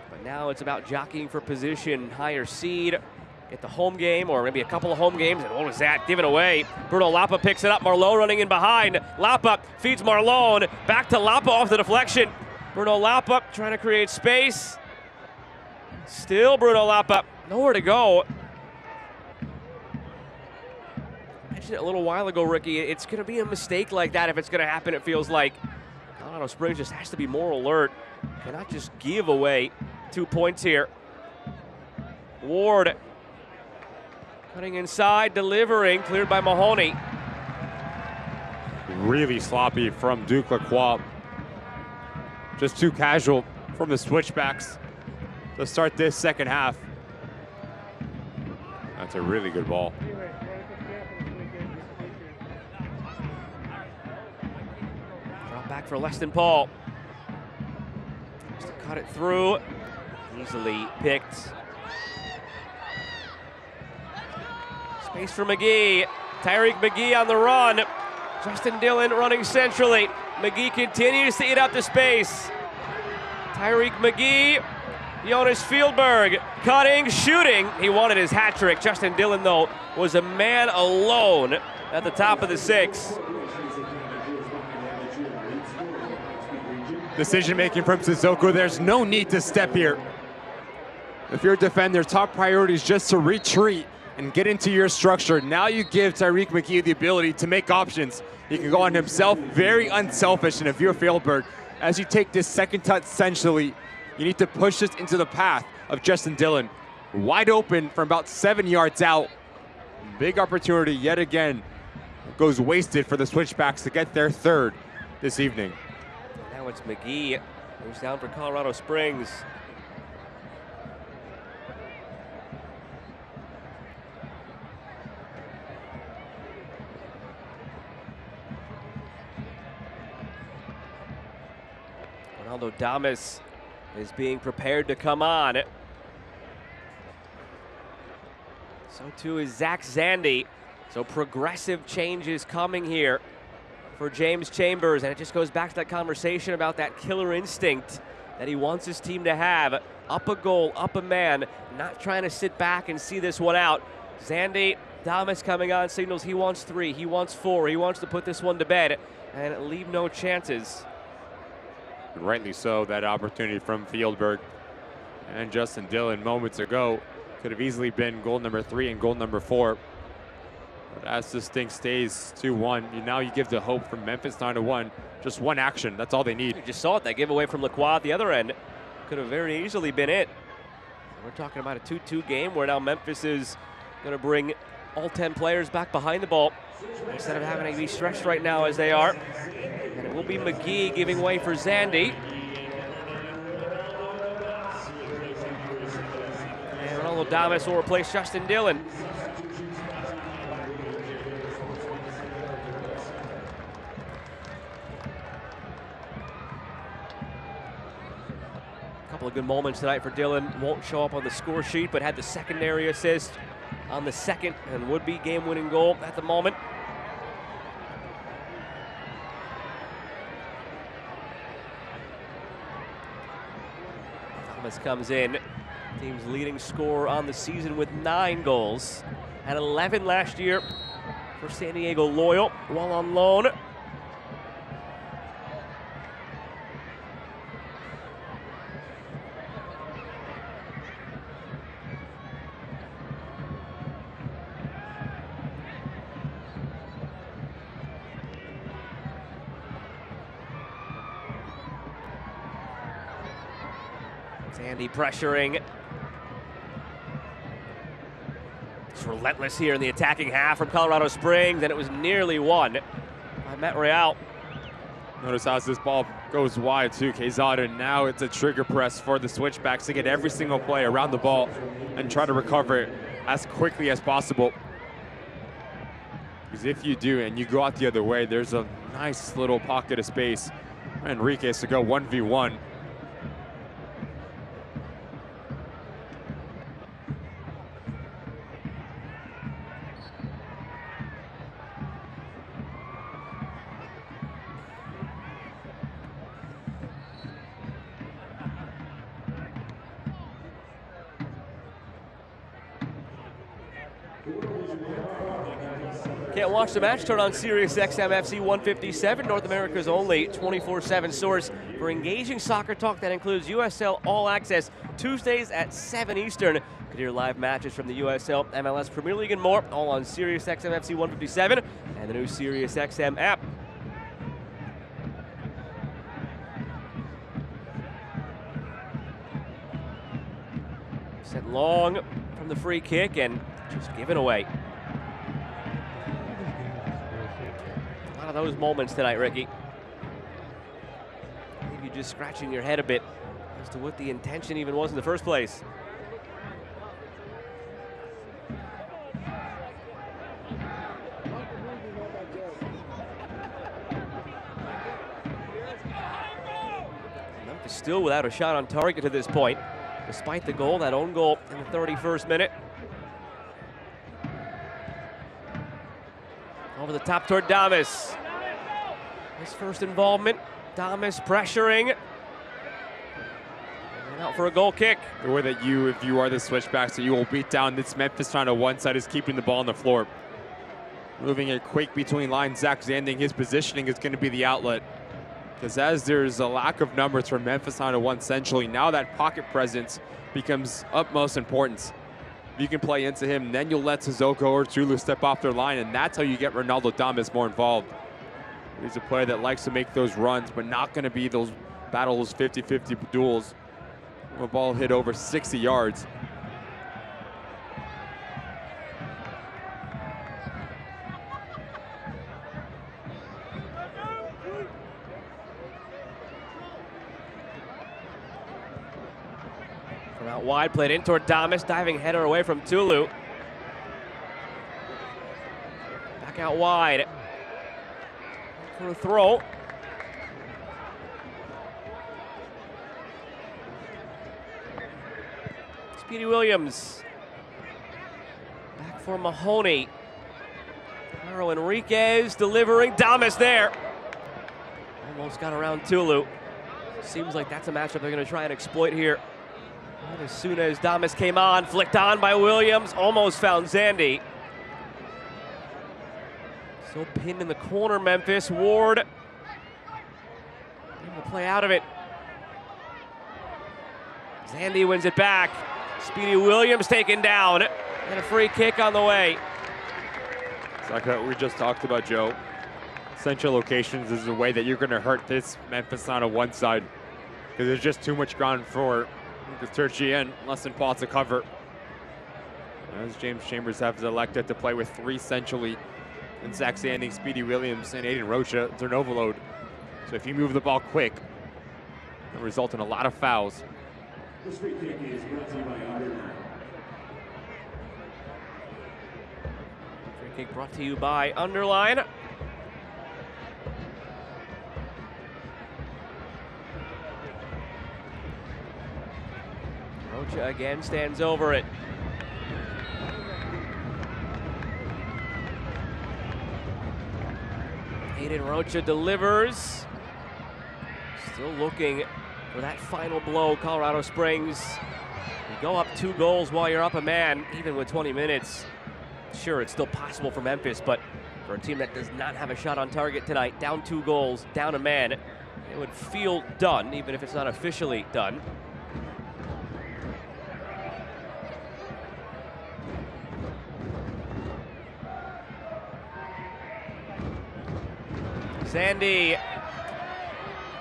But now it's about jockeying for position, higher seed, get the home game, or maybe a couple of home games, and what was that? Given away. Bruno Lapa picks it up. Marlon running in behind. Lapa feeds Marlon. Back to Lapa off the deflection. Bruno Lapa trying to create space. Still Bruno Lapa. Nowhere to go. A little while ago, Ricky, it's going to be a mistake like that if it's going to happen. It feels like Colorado Springs just has to be more alert, cannot just give away 2 points here. Ward cutting inside, delivering, cleared by Mahoney. Really sloppy from Duke Lacroix. Just too casual from the switchbacks to start this second half. That's a really good ball. Back for Leston Paul. Just to cut it through. Easily picked. Space for McGee. Tyreek McGee on the run. Justin Dillon running centrally. McGee continues to eat up the space. Tyreek McGee. Jonas Fieldberg cutting, shooting. He wanted his hat trick. Justin Dillon, though, was a man alone at the top of the 6. Decision-making from Sissoko. There's no need to step here. If you're a defender, top priority is just to retreat and get into your structure. Now you give Tyreek McGee the ability to make options. He can go on himself, very unselfish, and if you're Fieldberg, as you take this second touch essentially, you need to push this into the path of Justin Dillon. Wide open from about 7 yards out. Big opportunity yet again goes wasted for the Switchbacks to get their 3rd this evening. Now it's McGee, who's down for Colorado Springs. Ronaldo Damas is being prepared to come on. So too is Zach Zandy. So progressive changes coming here for James Chambers, and it just goes back to that conversation about that killer instinct that he wants his team to have. Up a goal, up a man, not trying to sit back and see this one out. Zandy Damas coming on signals he wants 3, he wants 4, he wants to put this one to bed and leave no chances. Rightly so, that opportunity from Fieldberg and Justin Dillon moments ago could have easily been goal number 3 and goal number 4. But as this thing stays 2-1, now you give the hope from Memphis 9-1. Just one action, that's all they need. You just saw it, that giveaway from Lacroix at the other end. Could have very easily been it. We're talking about a 2-2 game where now Memphis is going to bring all 10 players back behind the ball instead of having to be stretched right now as they are. And it will be McGee giving way for Zandy. And Ronaldo Damas will replace Justin Dillon. Couple of good moments tonight for Dillon. Won't show up on the score sheet, but had the secondary assist on the second and would-be game-winning goal at the moment. Thomas comes in, team's leading scorer on the season with 9 goals. Had 11 last year for San Diego Loyal while on loan. Sandy pressuring. It's relentless here in the attacking half from Colorado Springs, and it was nearly won by Matt Real. Notice how this ball goes wide to Quezada. Now it's a trigger press for the Switchbacks to get every single play around the ball and try to recover it as quickly as possible. Because if you do and you go out the other way, there's a nice little pocket of space for Enriquez to go 1v1. Can't watch the match? Turn on Sirius XM FC 157, North America's only 24/7 source for engaging soccer talk that includes USL All Access Tuesdays at 7 Eastern. Could hear live matches from the USL, MLS Premier League, and more, all on Sirius XM FC 157 and the new Sirius XM app. Sent long from the free kick and just given away. A lot of those moments tonight, Ricky. Maybe just scratching your head a bit as to what the intention even was in the first place. Memphis still without a shot on target to this point, despite the goal, that own goal in the 31st minute. Over the top toward Damas. His first involvement. Damas pressuring. And out for a goal kick. The way that you, if you are the Switchbacks, that you will beat down this Memphis trying to one side is keeping the ball on the floor. Moving it quick between lines, Zach Zanding, his positioning is going to be the outlet. Because as there's a lack of numbers for Memphis on one centrally, now that pocket presence becomes utmost importance. If you can play into him, then you'll let Sissoko or Chulu step off their line, and that's how you get Ronaldo Damas more involved. He's a player that likes to make those runs, but not going to be those battles, 50-50 duels. A ball hit over 60 yards. From out wide, played in toward Damas, diving header away from Tulu. Back out wide for a throw. Speedy Williams. Back for Mahoney. Enriquez delivering. Damas there. Almost got around Tulu. Seems like that's a matchup they're going to try and exploit here. Right as soon as Damas came on, flicked on by Williams, almost found Zandy. Still pinned in the corner, Memphis. Ward able to play out of it. Zandy wins it back. Speedy Williams taken down. And a free kick on the way. It's like what we just talked about, Joe. Central locations is a way that you're going to hurt this Memphis on one side, because there's just too much ground for the Turchi less than Paul to cover. As James Chambers has elected to play with three centrally, and Zach Sanding, Speedy Williams, and Aiden Rocha, it's an overload. So if you move the ball quick, it'll result in a lot of fouls. This free kick is brought to you by Underline. Free kick brought to you by Underline. Rocha again stands over it. Aiden Rocha delivers. Still looking for that final blow, Colorado Springs. You go up 2 goals while you're up a man, even with 20 minutes. Sure, it's still possible for Memphis, but for a team that does not have a shot on target tonight, down 2 goals, down a man, it would feel done, even if it's not officially done. Sandy.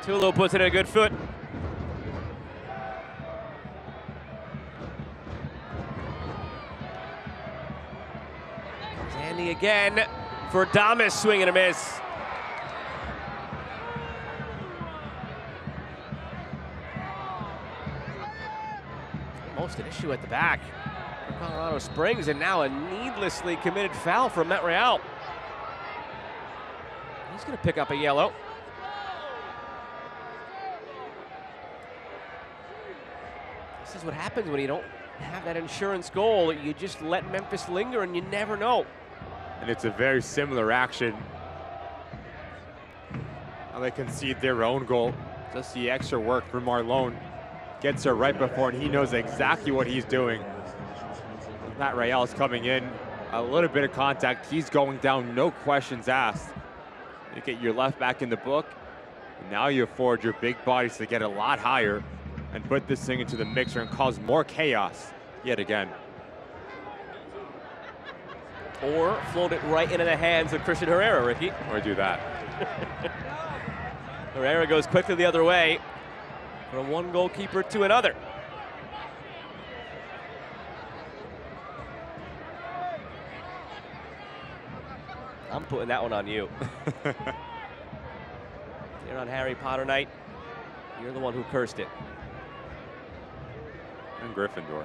Tulu puts it in a good foot. Sandy again for Damas, swing and a miss. Almost an issue at the back for Colorado Springs, and now a needlessly committed foul from Met Real. He's going to pick up a yellow. This is what happens when you don't have that insurance goal. You just let Memphis linger and you never know. And it's a very similar action. Now they concede their own goal. Just the extra work for Marlon. Gets her right before, and he knows exactly what he's doing. Matt Rayal's coming in. A little bit of contact. He's going down, no questions asked. You get your left back in the book. And now you afford your big bodies to get a lot higher and put this thing into the mixer and cause more chaos yet again. Or float it right into the hands of Christian Herrera, Ricky. Or do that. Herrera goes quickly the other way from one goalkeeper to another. I'm putting that one on you. You're on Harry Potter night. You're the one who cursed it. And Gryffindor.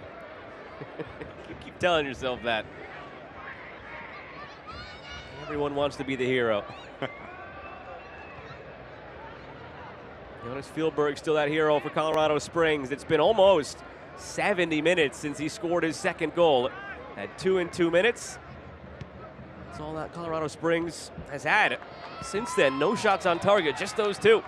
You keep telling yourself that. Everyone wants to be the hero. Jonas Fieldberg still that hero for Colorado Springs. It's been almost 70 minutes since he scored his second goal. Had 2 in 2 minutes. That's all that Colorado Springs has had. Since then, no shots on target, just those 2.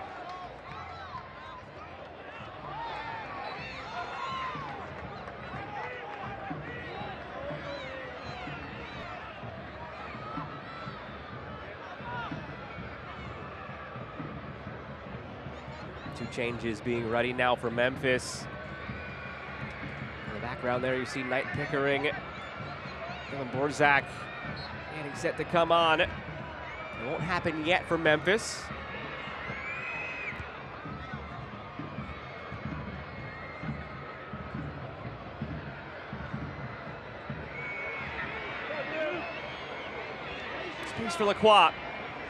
Two changes being ready now for Memphis. In the background there, you see Knight Pickering, Dylan Borzak getting set to come on. It won't happen yet for Memphis. Space for Lacroix.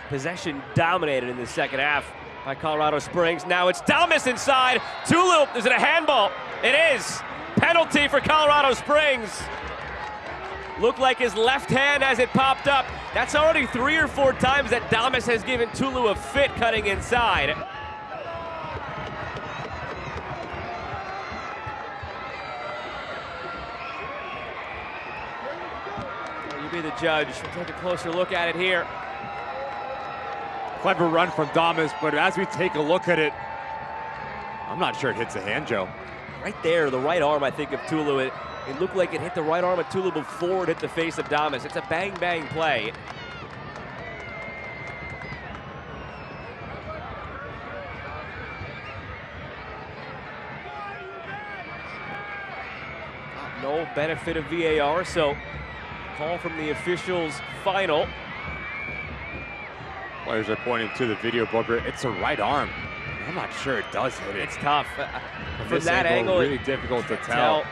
Possession dominated in the second half by Colorado Springs. Now it's Damas inside. Tulu, is it a handball? It is. Penalty for Colorado Springs. Looked like his left hand as it popped up. That's already 3 or 4 times that Damas has given Tulu a fit cutting inside. You be the judge. We'll take a closer look at it here. Clever run from Damas, but as we take a look at it, I'm not sure it hits the hand, Joe. Right there, the right arm, I think, of Tulu. It looked like it hit the right arm of Tulu before it hit the face of Damas. It's a bang-bang play. No benefit of VAR, so call from the officials final. Players are pointing to the video booker. It's a right arm. I'm not sure it does hit it. It's tough. From From that angle, really difficult to tell.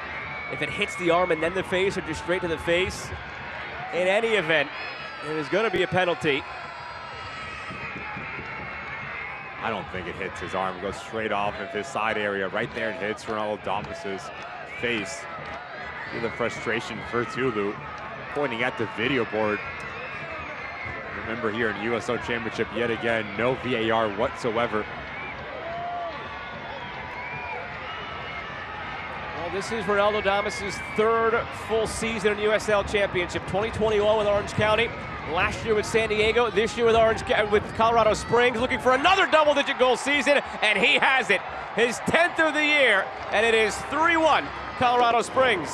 If it hits the arm and then the face, or just straight to the face. In any event, it is going to be a penalty. I don't think it hits his arm. It goes straight off of his side area. Right there, it hits Ronaldo Damas's face. Feel the frustration for Tulu, pointing at the video board. Remember, here in USL Championship, yet again, no VAR whatsoever. Well, this is Ronaldo Damas's third full season in USL Championship. 2021 with Orange County, last year with San Diego, this year with Colorado Springs, looking for another double-digit goal season, and he has it. His 10th of the year, and it is 3-1 Colorado Springs.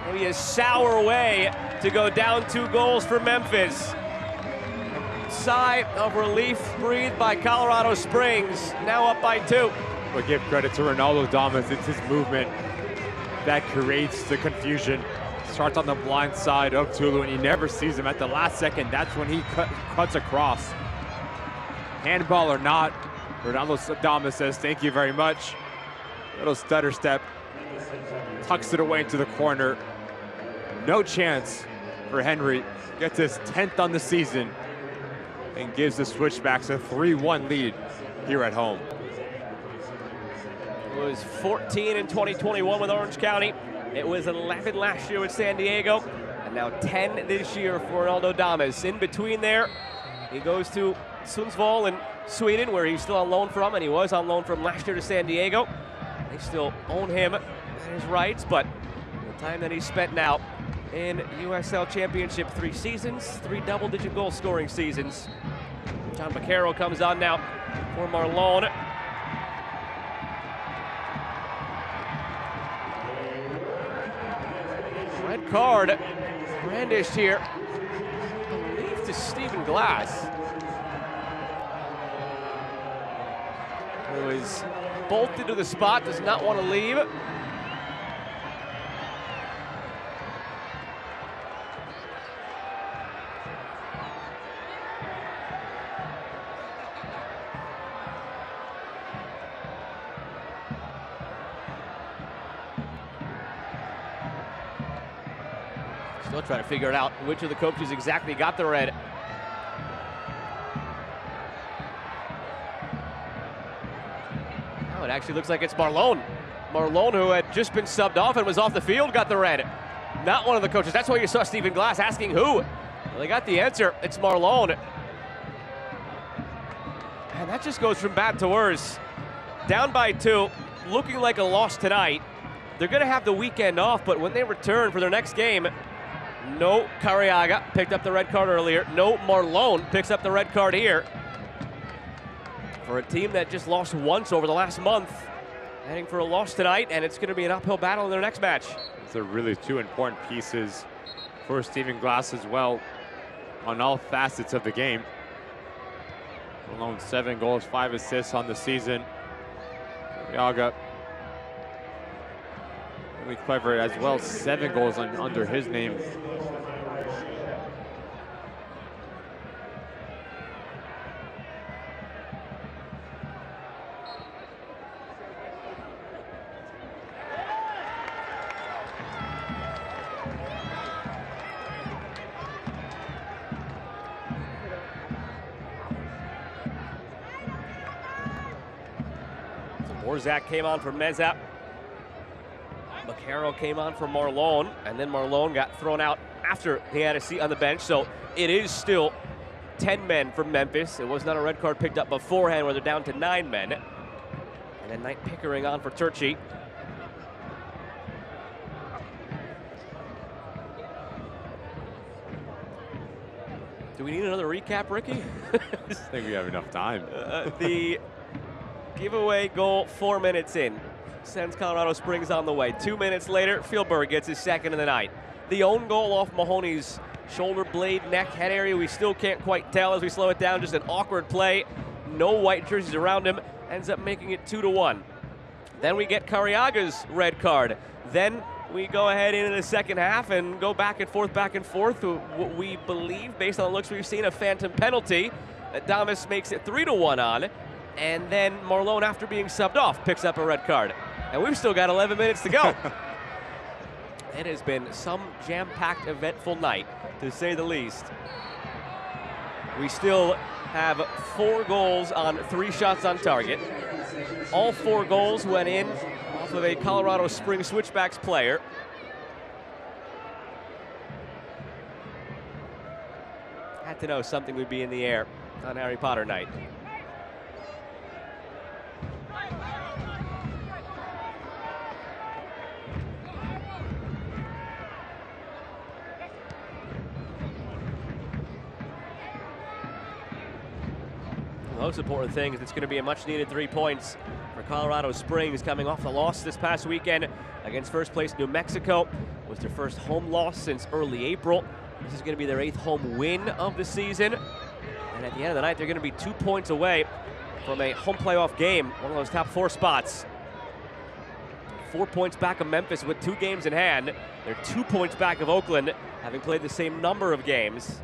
Maybe a sour way to go down 2 goals for Memphis. Sigh of relief breathed by Colorado Springs, now up by 2. But give credit to Ronaldo Damas. It's his movement that creates the confusion. Starts on the blind side of Tulu, and he never sees him at the last second. That's when he cuts across. Handball or not, Ronaldo Damas says, thank you very much. Little stutter step, tucks it away into the corner. No chance for Henry. Gets his 10th on the season and gives the Switchbacks a 3-1 lead here at home. It was 14 in 2021 with Orange County. It was 11 last year with San Diego. And now 10 this year for Ronaldo Damas. In between there, he goes to Sundsvall in Sweden, where he's still on loan from, and he was on loan from last year to San Diego. They still own him and his rights, but the time that he spent now in USL Championship, 3 seasons, 3 double-digit goal scoring seasons. John Baccaro comes on now for Marlon. Red card brandished here, I believe, to Stephen Glass, who is bolted to the spot, does not want to leave. Still trying to figure it out which of the coaches exactly got the red. Now it actually looks like it's Marlon. Marlon, who had just been subbed off and was off the field, got the red. Not one of the coaches. That's why you saw Stephen Glass asking who. Well, they got the answer. It's Marlon. And that just goes from bad to worse. Down by 2, looking like a loss tonight. They're going to have the weekend off, but when they return for their next game, no Cariaga picked up the red card earlier. No Marlon picks up the red card here. For a team that just lost once over the last month, heading for a loss tonight, and it's going to be an uphill battle in their next match. These are really 2 important pieces for Stephen Glass as well on all facets of the game. Alone 7 goals, 5 assists on the season. Cariaga, really clever as well, 7 goals under his name. Borzak came on for Mezap. Baccaro came on for Marlon, and then Marlon got thrown out after he had a seat on the bench. So it is still 10 men from Memphis. It was not a red card picked up beforehand where they're down to 9 men. And then Knight Pickering on for Turchi. Do we need another recap, Ricky? I think we have enough time. The giveaway goal 4 minutes in sends Colorado Springs on the way. 2 minutes later, Fieldberg gets his second of the night. The own goal off Mahoney's shoulder blade, neck, head area, we still can't quite tell as we slow it down. Just an awkward play. No white jerseys around him. Ends up making it 2-1. Then we get Carriaga's red card. Then we go ahead into the second half and go back and forth. What we believe, based on the looks we've seen, a phantom penalty. Adamas makes it 3-1 on. And then Marlon, after being subbed off, picks up a red card. And we've still got 11 minutes to go. It has been some jam-packed, eventful night, to say the least. We still have 4 goals on 3 shots on target. All 4 goals went in off of a Colorado Springs Switchbacks player. Had to know something would be in the air on Harry Potter night. The most important thing is it's going to be a much-needed 3 points for Colorado Springs, coming off the loss this past weekend against first place New Mexico. It was their first home loss since early April. This is going to be their 8th home win of the season. And at the end of the night, they're going to be 2 points away from a home playoff game, one of those top 4 spots. 4 points back of Memphis with 2 games in hand. They're 2 points back of Oakland, having played the same number of games.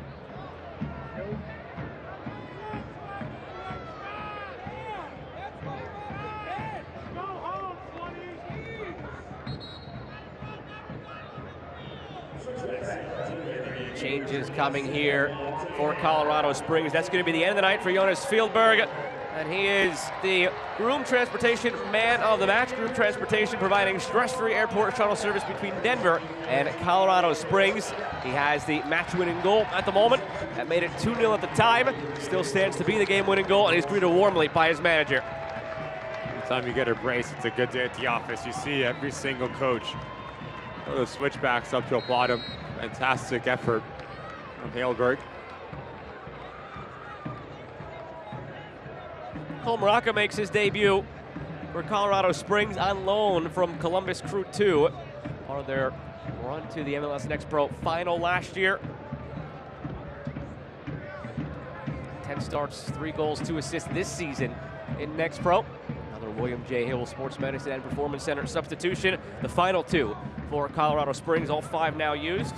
Changes coming here for Colorado Springs. That's going to be the end of the night for Jonas Fieldberg. And he is the Groom Transportation Man of the Match. Groom Transportation providing stress-free airport shuttle service between Denver and Colorado Springs. He has the match-winning goal at the moment. That made it 2-0 at the time. Still stands to be the game-winning goal, and he's greeted warmly by his manager. Every time you get a brace, it's a good day at the office. You see every single coach. Those switchbacks up to applaud him. Fantastic effort from Haleberg. Cole Maraca makes his debut for Colorado Springs on loan from Columbus Crew 2. Part of their run to the MLS Next Pro final last year. 10 starts, 3 goals, 2 assists this season in Next Pro. Another William J. Hill Sports Medicine and Performance Center substitution. The final 2 for Colorado Springs, all 5 now used.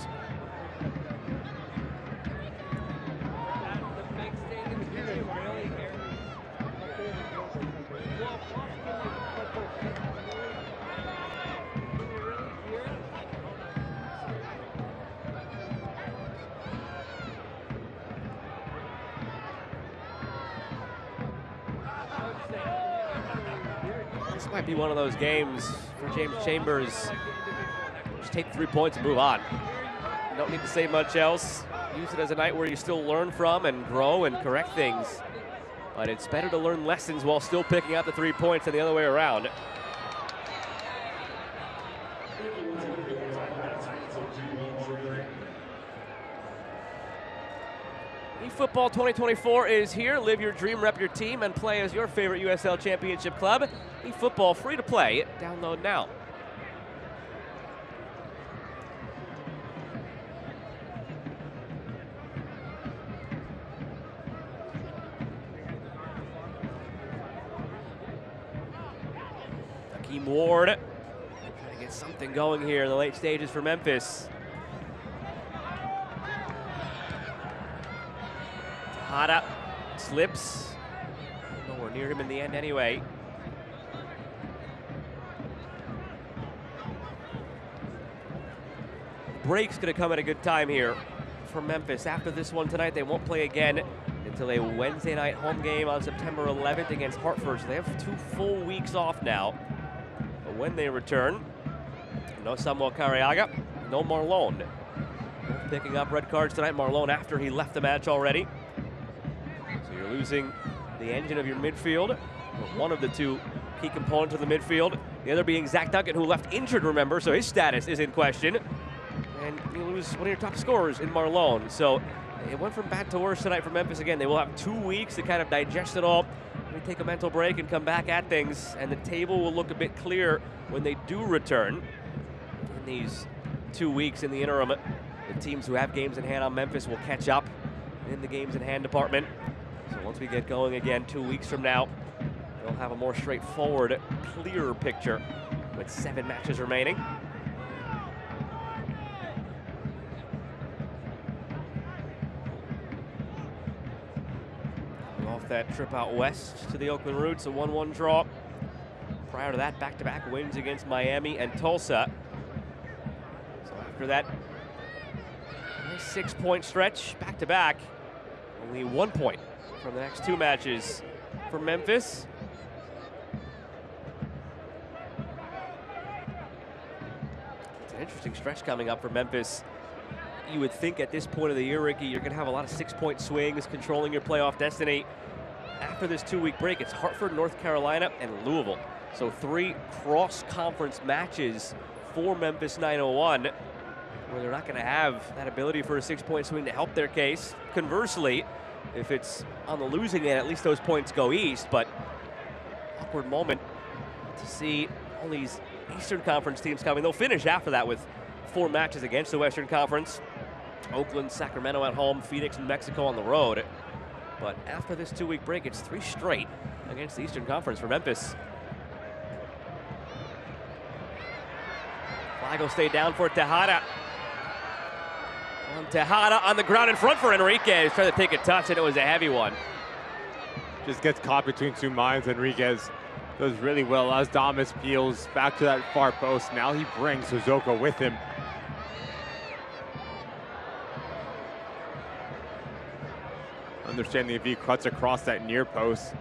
This might be one of those games for James Chambers. Just take the 3 points and move on. You don't need to say much else. Use it as a night where you still learn from and grow and correct things. But it's better to learn lessons while still picking out the 3 points than the other way around. eFootball 2024 is here. Live your dream, rep your team, and play as your favorite USL Championship club. eFootball free to play. Download now. Hakeem Ward trying to get something going here in the late stages for Memphis. Tejada slips. Nowhere near him in the end anyway. Break's going to come at a good time here for Memphis. After this one tonight, they won't play again until a Wednesday night home game on September 11th against Hartford. So they have 2 full weeks off now. But when they return, no Samuel Carriaga, no Marlon. Both picking up red cards tonight. Marlon after he left the match already. So you're losing the engine of your midfield. One of the 2 key components of the midfield. The other being Zach Duncan, who left injured, remember, so his status is in question. And you lose one of your top scorers in Marlon. So it went from bad to worse tonight for Memphis again. They will have 2 weeks to kind of digest it all, maybe take a mental break and come back at things, and the table will look a bit clearer when they do return in these 2 weeks. In the interim, the teams who have games in hand on Memphis will catch up in the games in hand department. So once we get going again 2 weeks from now, they'll have a more straightforward, clearer picture with 7 matches remaining. Off that trip out west to the Oakland Roots, a 1-1 draw. Prior to that, back-to-back wins against Miami and Tulsa. So after that, nice 6-point stretch, back-to-back, only 1 point from the next 2 matches for Memphis. It's an interesting stretch coming up for Memphis. You would think at this point of the year, Ricky, you're going to have a lot of 6-point swings, controlling your playoff destiny. After this 2-week break, it's Hartford, North Carolina, and Louisville. So 3 cross-conference matches for Memphis 901, where they're not going to have that ability for a 6-point swing to help their case. Conversely, if it's on the losing end, at least those points go east, but awkward moment to see all these Eastern Conference teams coming. They'll finish after that with 4 matches against the Western Conference. Oakland, Sacramento at home, Phoenix, and Mexico on the road. But after this 2-week break, it's 3 straight against the Eastern Conference for Memphis. Flag will stay down for Tejada. Tejada on the ground in front for Enriquez. Trying to take a touch, and it was a heavy one. Just gets caught between 2 minds. Enriquez does really well as Damas peels back to that far post. Now he brings Suzuka with him. Understanding if he cuts across that near post,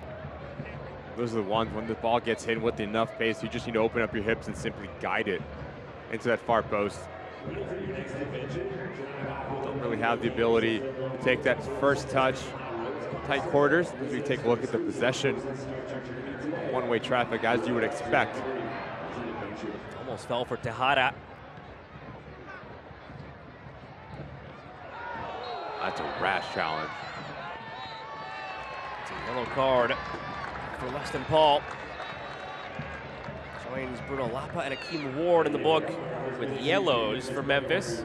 those are the ones when the ball gets hit with enough pace, you just need to open up your hips and simply guide it into that far post. Don't really have the ability to take that first touch, tight quarters. As we take a look at the possession, one-way traffic as you would expect. Almost fell for Tejada. That's a rash challenge. It's a yellow card for Leston Paul. Joins Bruno Lapa and Akeem Ward in the book with yellows for Memphis.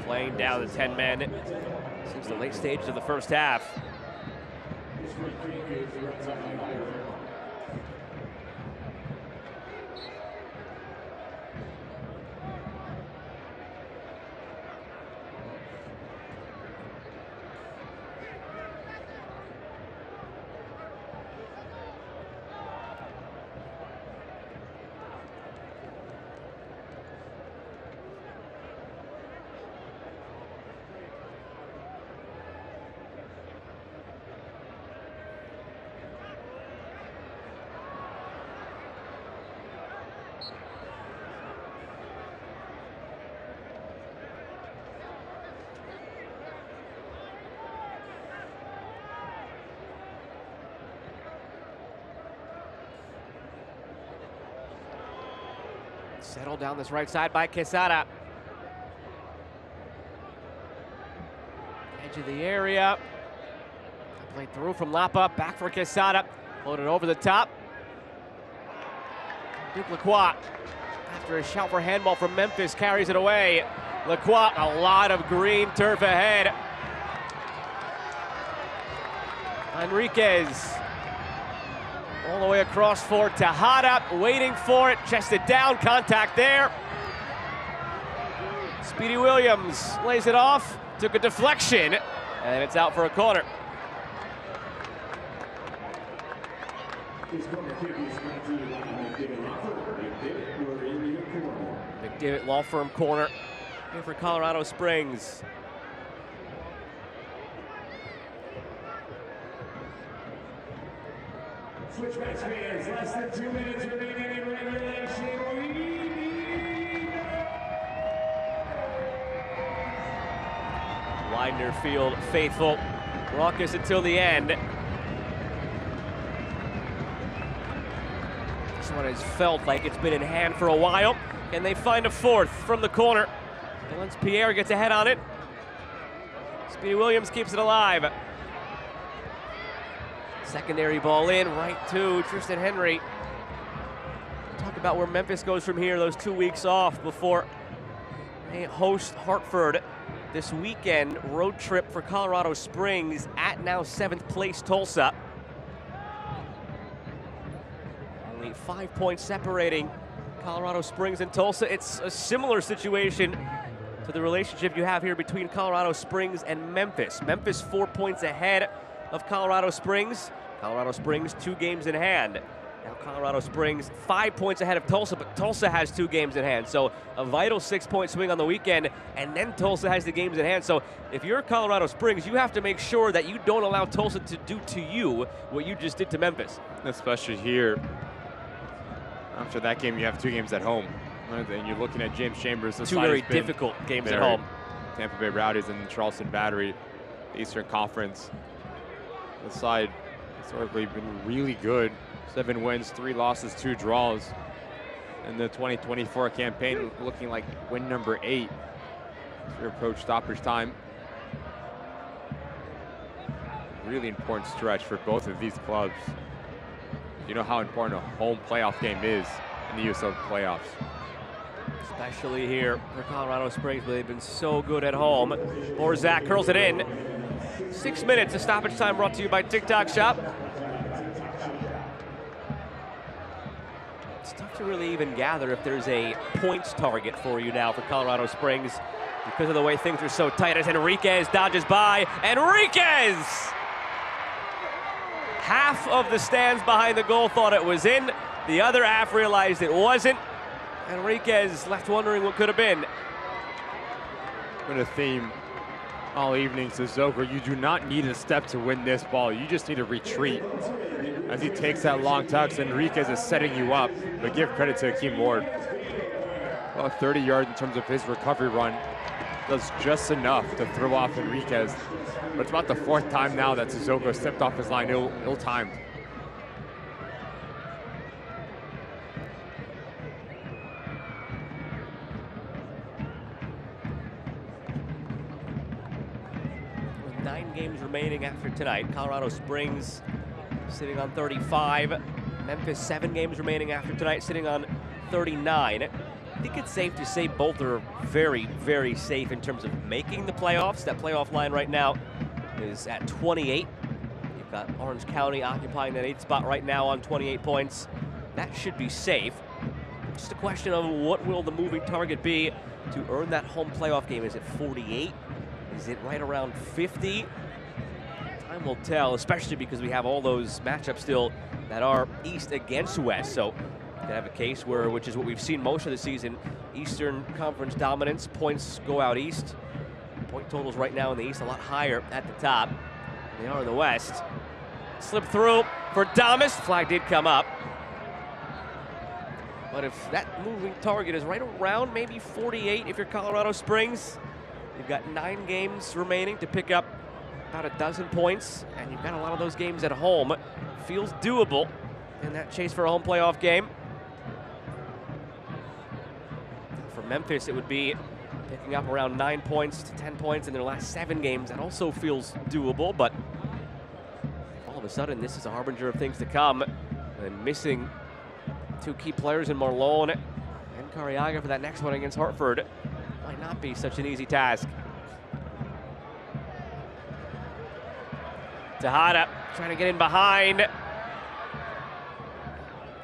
Playing down to 10 men since the late stages of the first half. Settled down this right side by Quesada. Edge of the area. Played through from Lapa, back for Quesada. Floated over the top. Duke Lacroix, after a shout for handball from Memphis, carries it away. Lacroix, a lot of green turf ahead. Enriquez. All the way across for Tejada, waiting for it, chested down, contact there. Speedy Williams lays it off, took a deflection, and it's out for a corner. McDivitt Law Firm corner here for Colorado Springs. Switchbacks fans, less than 2 minutes remaining in regulation. Widener Field faithful, raucous until the end. This one has felt like it's been in hand for a while, and they find a 4th from the corner. Dylan's Pierre gets ahead on it. Speedy Williams keeps it alive. Secondary ball in, right to Tristan Henry. Talk about where Memphis goes from here, those 2 weeks off before they host Hartford this weekend. Road trip for Colorado Springs at now 7th place Tulsa. Only 5 points separating Colorado Springs and Tulsa. It's a similar situation to the relationship you have here between Colorado Springs and Memphis. Memphis 4 points ahead of Colorado Springs. Colorado Springs 2 games in hand. Now Colorado Springs 5 points ahead of Tulsa, but Tulsa has 2 games in hand. So a vital 6-point swing on the weekend, and then Tulsa has the games in hand. So if you're Colorado Springs, you have to make sure that you don't allow Tulsa to do to you what you just did to Memphis. Especially here, after that game, you have 2 games at home. And you're looking at James Chambers. 2 very difficult games at home. Tampa Bay Rowdies and Charleston Battery, the Eastern Conference. The side historically been really good. 7 wins, 3 losses, 2 draws. In the 2024 campaign, looking like win number 8 to approach stoppage time. Really important stretch for both of these clubs. You know how important a home playoff game is in the USL playoffs. Especially here for Colorado Springs, but they've been so good at home. Borzak curls it in. 6 minutes of stoppage time brought to you by TikTok Shop. It's tough to really even gather if there's a points target for you now for Colorado Springs because of the way things are so tight as Enriquez dodges by. Enriquez! Half of the stands behind the goal thought it was in. The other half realized it wasn't. Enriquez left wondering what could have been. Been a theme all evening, Sissoko. You do not need a step to win this ball. You just need a retreat. As he takes that long touch, Enriquez is setting you up, but give credit to Akeem Ward. About 30 yards in terms of his recovery run. Does just enough to throw off Enriquez. But it's about the 4th time now that Sissoko stepped off his line ill-timed. With 9 games remaining after tonight, Colorado Springs sitting on 35. Memphis 7 games remaining after tonight, sitting on 39. I think it's safe to say both are very, very safe in terms of making the playoffs. That playoff line right now is at 28. You've got Orange County occupying that 8th spot right now on 28 points. That should be safe. Just a question of what will the moving target be to earn that home playoff game. Is it 48? Is it right around 50? Time will tell, especially because we have all those matchups still that are East against West. So you could have a case where, which is what we've seen most of the season, Eastern Conference dominance, points go out East. Point totals right now in the East a lot higher at the top than they are in the West. Slip through for Damas. Flag did come up. But if that moving target is right around maybe 48 if you're Colorado Springs, you've got 9 games remaining to pick up about a dozen points, and you've got a lot of those games at home. Feels doable in that chase for a home playoff game. For Memphis, it would be picking up around 9 points to 10 points in their last 7 games. That also feels doable, but all of a sudden, this is a harbinger of things to come. And missing 2 key players in Marlon and Cariaga for that next one against Hartford might not be such an easy task. Tejada trying to get in behind.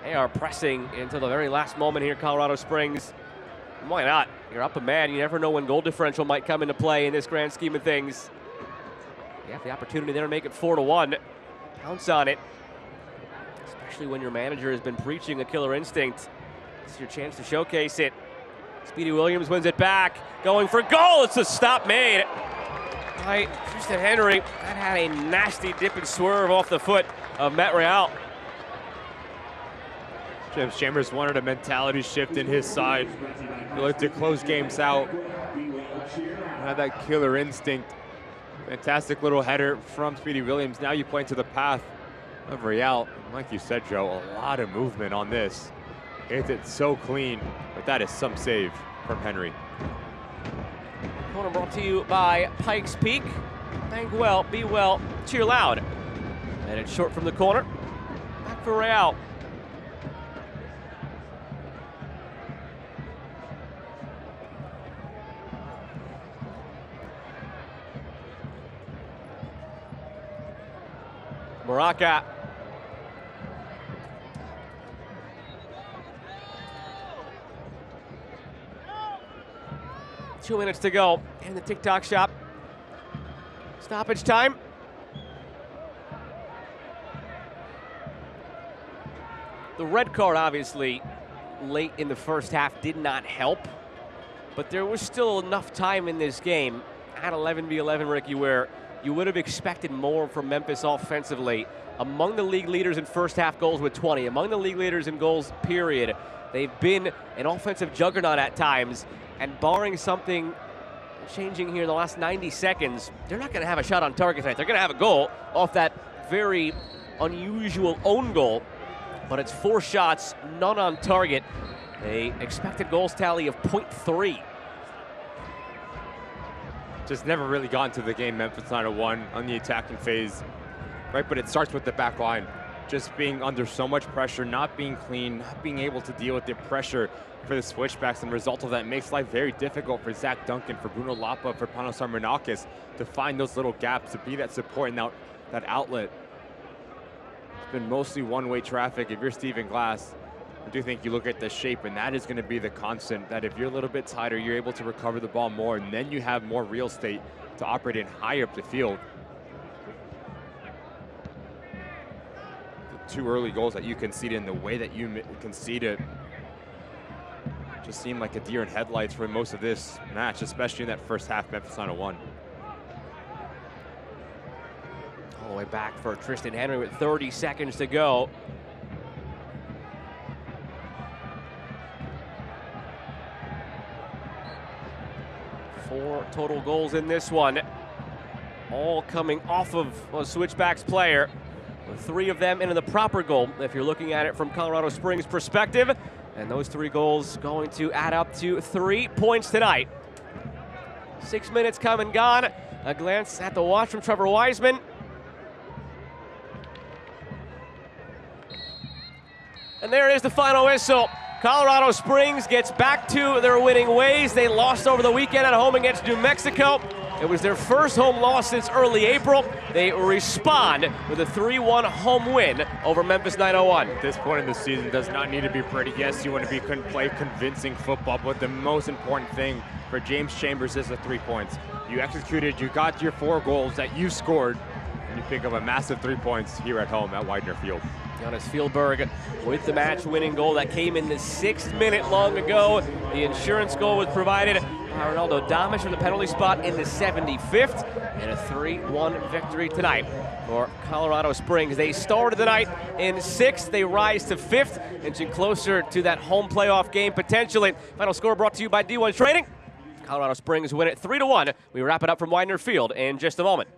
They are pressing until the very last moment here, Colorado Springs. Why not? You're up a man. You never know when goal differential might come into play in this grand scheme of things. You have the opportunity there to make it 4-1. Pounce on it. Especially when your manager has been preaching a killer instinct. It's your chance to showcase it. Speedy Williams wins it back. Going for goal. It's a stop made by Tristan Henry. That had a nasty dip and swerve off the foot of Matt Real. James Chambers wanted a mentality shift in his side. He liked to close games out. Had that killer instinct. Fantastic little header from Speedy Williams. Now you play into the path of Real. Like you said, Joe, a lot of movement on this. Hits it so clean, but that is some save from Henry. Corner brought to you by Pikes Peak. Bank well, be well, cheer loud. And it's short from the corner. Back for Real. Maraca. Two minutes to go in the TikTok shop. Stoppage time. The red card, obviously, late in the first half did not help, but there was still enough time in this game at 11v11, Ricky, where you would have expected more from Memphis offensively. Among the league leaders in first half goals with 20, among the league leaders in goals, period. They've been an offensive juggernaut at times, and barring something changing here in the last 90 seconds, they're not going to have a shot on target tonight. They're going to have a goal off that very unusual own goal, but it's 4 shots, none on target. A expected goals tally of 0.3. Just never really got into the game, Memphis 901 on the attacking phase, right? But it starts with the back line. Just being under so much pressure, not being clean, not being able to deal with the pressure for the switchbacks, and the result of that makes life very difficult for Zach Duncan, for Bruno Lapa, for Panos Armenakis to find those little gaps, to be that support and that outlet. It's been mostly one-way traffic. If you're Stephen Glass, I do think you look at the shape, and that is going to be the constant, that if you're a little bit tighter, you're able to recover the ball more, and then you have more real estate to operate in higher up the field. The 2 early goals that you conceded and the way that you conceded just seemed like a deer in headlights for most of this match, especially in that first half, Memphis 901. All the way back for Tristan Henry with 30 seconds to go. Four total goals in this one, all coming off of a switchbacks player, with 3 of them into the proper goal, if you're looking at it from Colorado Springs' perspective. And those 3 goals going to add up to 3 points tonight. 6 minutes come and gone. A glance at the watch from Trevor Wiseman. And there is the final whistle. Colorado Springs gets back to their winning ways. They lost over the weekend at home against New Mexico. It was their first home loss since early April. They respond with a 3-1 home win over Memphis 901. At this point in the season, does not need to be pretty. Yes, you want to play convincing football, but the most important thing for James Chambers is the 3 points. You executed, you got your 4 goals that you scored, and you pick up a massive 3 points here at home at Widener Field. Jonas Fjellberg with the match-winning goal that came in the 6th minute long ago. The insurance goal was provided by Ronaldo Damas from the penalty spot in the 75th, and a 3-1 victory tonight for Colorado Springs. They started the night in 6th. They rise to 5th, inching closer to that home playoff game potentially. Final score brought to you by D1 Trading. Colorado Springs win it 3-1. We wrap it up from Widener Field in just a moment.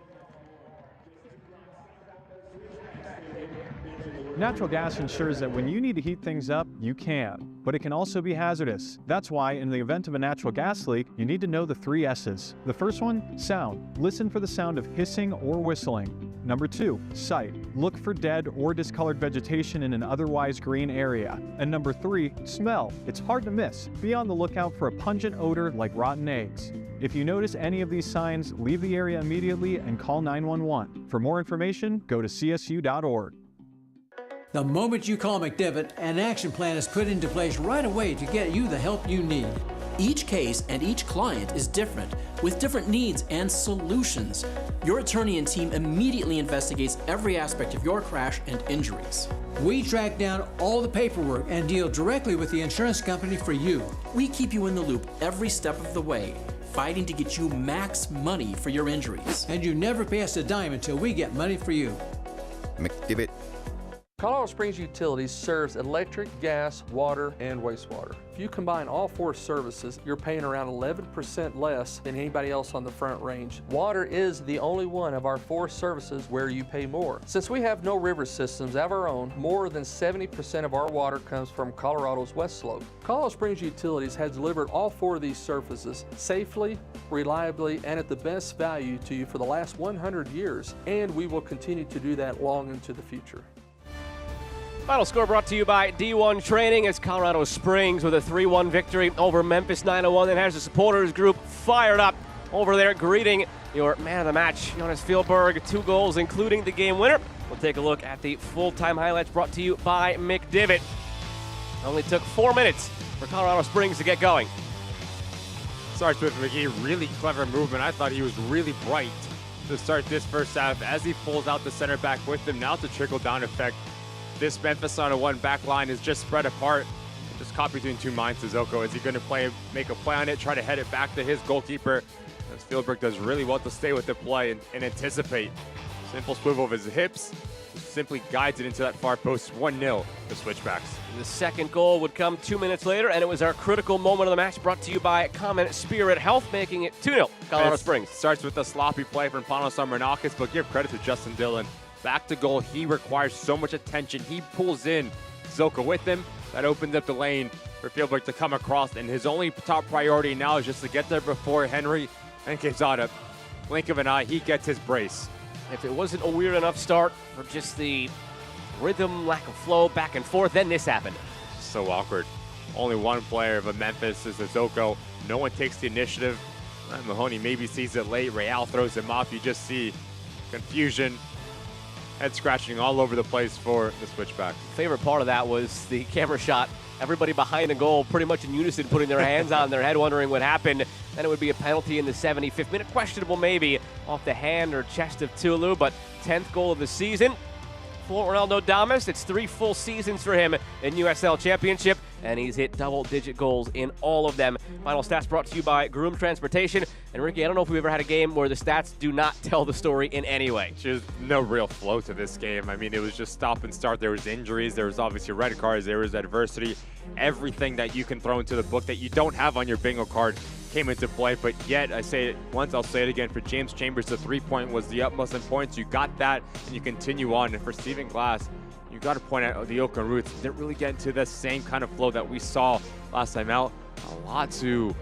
Natural gas ensures that when you need to heat things up, you can, but it can also be hazardous. That's why, in the event of a natural gas leak, you need to know the 3 S's. The first one, sound. Listen for the sound of hissing or whistling. Number 2, sight. Look for dead or discolored vegetation in an otherwise green area. And number 3, smell. It's hard to miss. Be on the lookout for a pungent odor like rotten eggs. If you notice any of these signs, leave the area immediately and call 911. For more information, go to csu.org. The moment you call McDivitt, an action plan is put into place right away to get you the help you need. Each case and each client is different, with different needs and solutions. Your attorney and team immediately investigates every aspect of your crash and injuries. We track down all the paperwork and deal directly with the insurance company for you. We keep you in the loop every step of the way, fighting to get you max money for your injuries. And you never pay us a dime until we get money for you. McDivitt. Colorado Springs Utilities serves electric, gas, water, and wastewater. If you combine all 4 services, you're paying around 11% less than anybody else on the Front Range. Water is the only one of our 4 services where you pay more. Since we have no river systems of our own, more than 70% of our water comes from Colorado's West Slope. Colorado Springs Utilities has delivered all 4 of these services safely, reliably, and at the best value to you for the last 100 years, and we will continue to do that long into the future. Final score brought to you by D1 Training as Colorado Springs with a 3-1 victory over Memphis 901 that has the supporters group fired up over there greeting your man of the match, Jonas Fjellberg. 2 goals, including the game winner. We'll take a look at the full-time highlights brought to you by McDivitt. Only took 4 minutes for Colorado Springs to get going. Starts with McGee, really clever movement. I thought he was really bright to start this first half as he pulls out the center back with him. Now to trickle-down effect. This Memphis 901 back line is just spread apart. Just caught between 2 minds to Zoko. Is he going to make a play on it, try to head it back to his goalkeeper? As Fjellberg does really well to stay with the play and anticipate. Simple swivel of his hips, simply guides it into that far post. 1-0 the Switchbacks. The second goal would come 2 minutes later, and it was our critical moment of the match brought to you by Common Spirit Health, making it 2-0 Colorado Springs. Starts with a sloppy play from Panos Armanakis, but give credit to Justin Dillon. Back to goal, he requires so much attention. He pulls in Zoka with him. That opens up the lane for Fjellberg to come across, and his only top priority now is just to get there before Henry and Quezada. Blink of an eye, he gets his brace. If it wasn't a weird enough start for just the rhythm, lack of flow, back and forth, then this happened. So awkward. Only one player of a Memphis is a Zoko. No one takes the initiative. Mahoney maybe sees it late. Real throws him off. You just see confusion. Head scratching all over the place for the Switchback. Favorite part of that was the camera shot. Everybody behind the goal pretty much in unison putting their hands on their head wondering what happened. Then it would be a penalty in the 75th minute. Questionable maybe off the hand or chest of Tulu, but 10th goal of the season for Ronaldo Damas. It's 3 full seasons for him in USL Championship, and he's hit double-digit goals in all of them. Final stats brought to you by Groom Transportation. And Ricky, I don't know if we've ever had a game where the stats do not tell the story in any way. There's no real flow to this game. I mean, it was just stop and start. There was injuries. There was obviously red cards. There was adversity. Everything that you can throw into the book that you don't have on your bingo card came into play. But yet, I say it once, I'll say it again. For James Chambers, the 3-point was the utmost importance. You got that, and you continue on. And for Stephen Glass, you got to point out the Oakland Roots didn't really get into the same kind of flow that we saw last time out. A lot to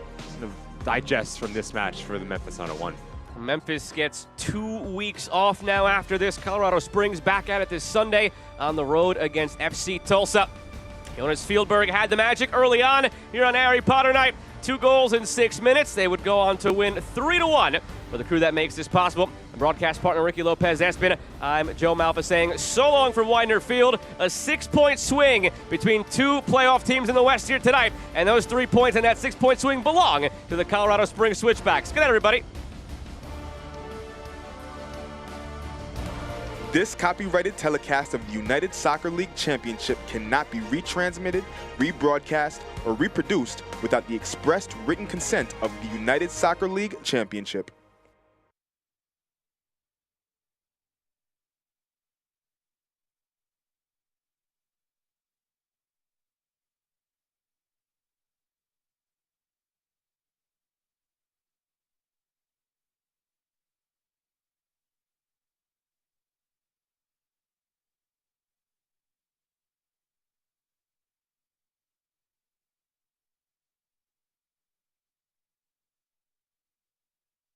digest from this match for the Memphis 901. Memphis gets 2 weeks off now after this. Colorado Springs back at it this Sunday on the road against FC Tulsa. Jonas Fjellberg had the magic early on here on Harry Potter Night. 2 goals in 6 minutes. They would go on to win 3-1 for the crew that makes this possible. Broadcast partner Ricky Lopez-Espin. I'm Joe Malfa saying so long from Widener Field. A 6-point swing between 2 playoff teams in the West here tonight. And those 3 points and that 6-point swing belong to the Colorado Springs Switchbacks. Good night, everybody. This copyrighted telecast of the United Soccer League Championship cannot be retransmitted, rebroadcast, or reproduced without the expressed written consent of the United Soccer League Championship.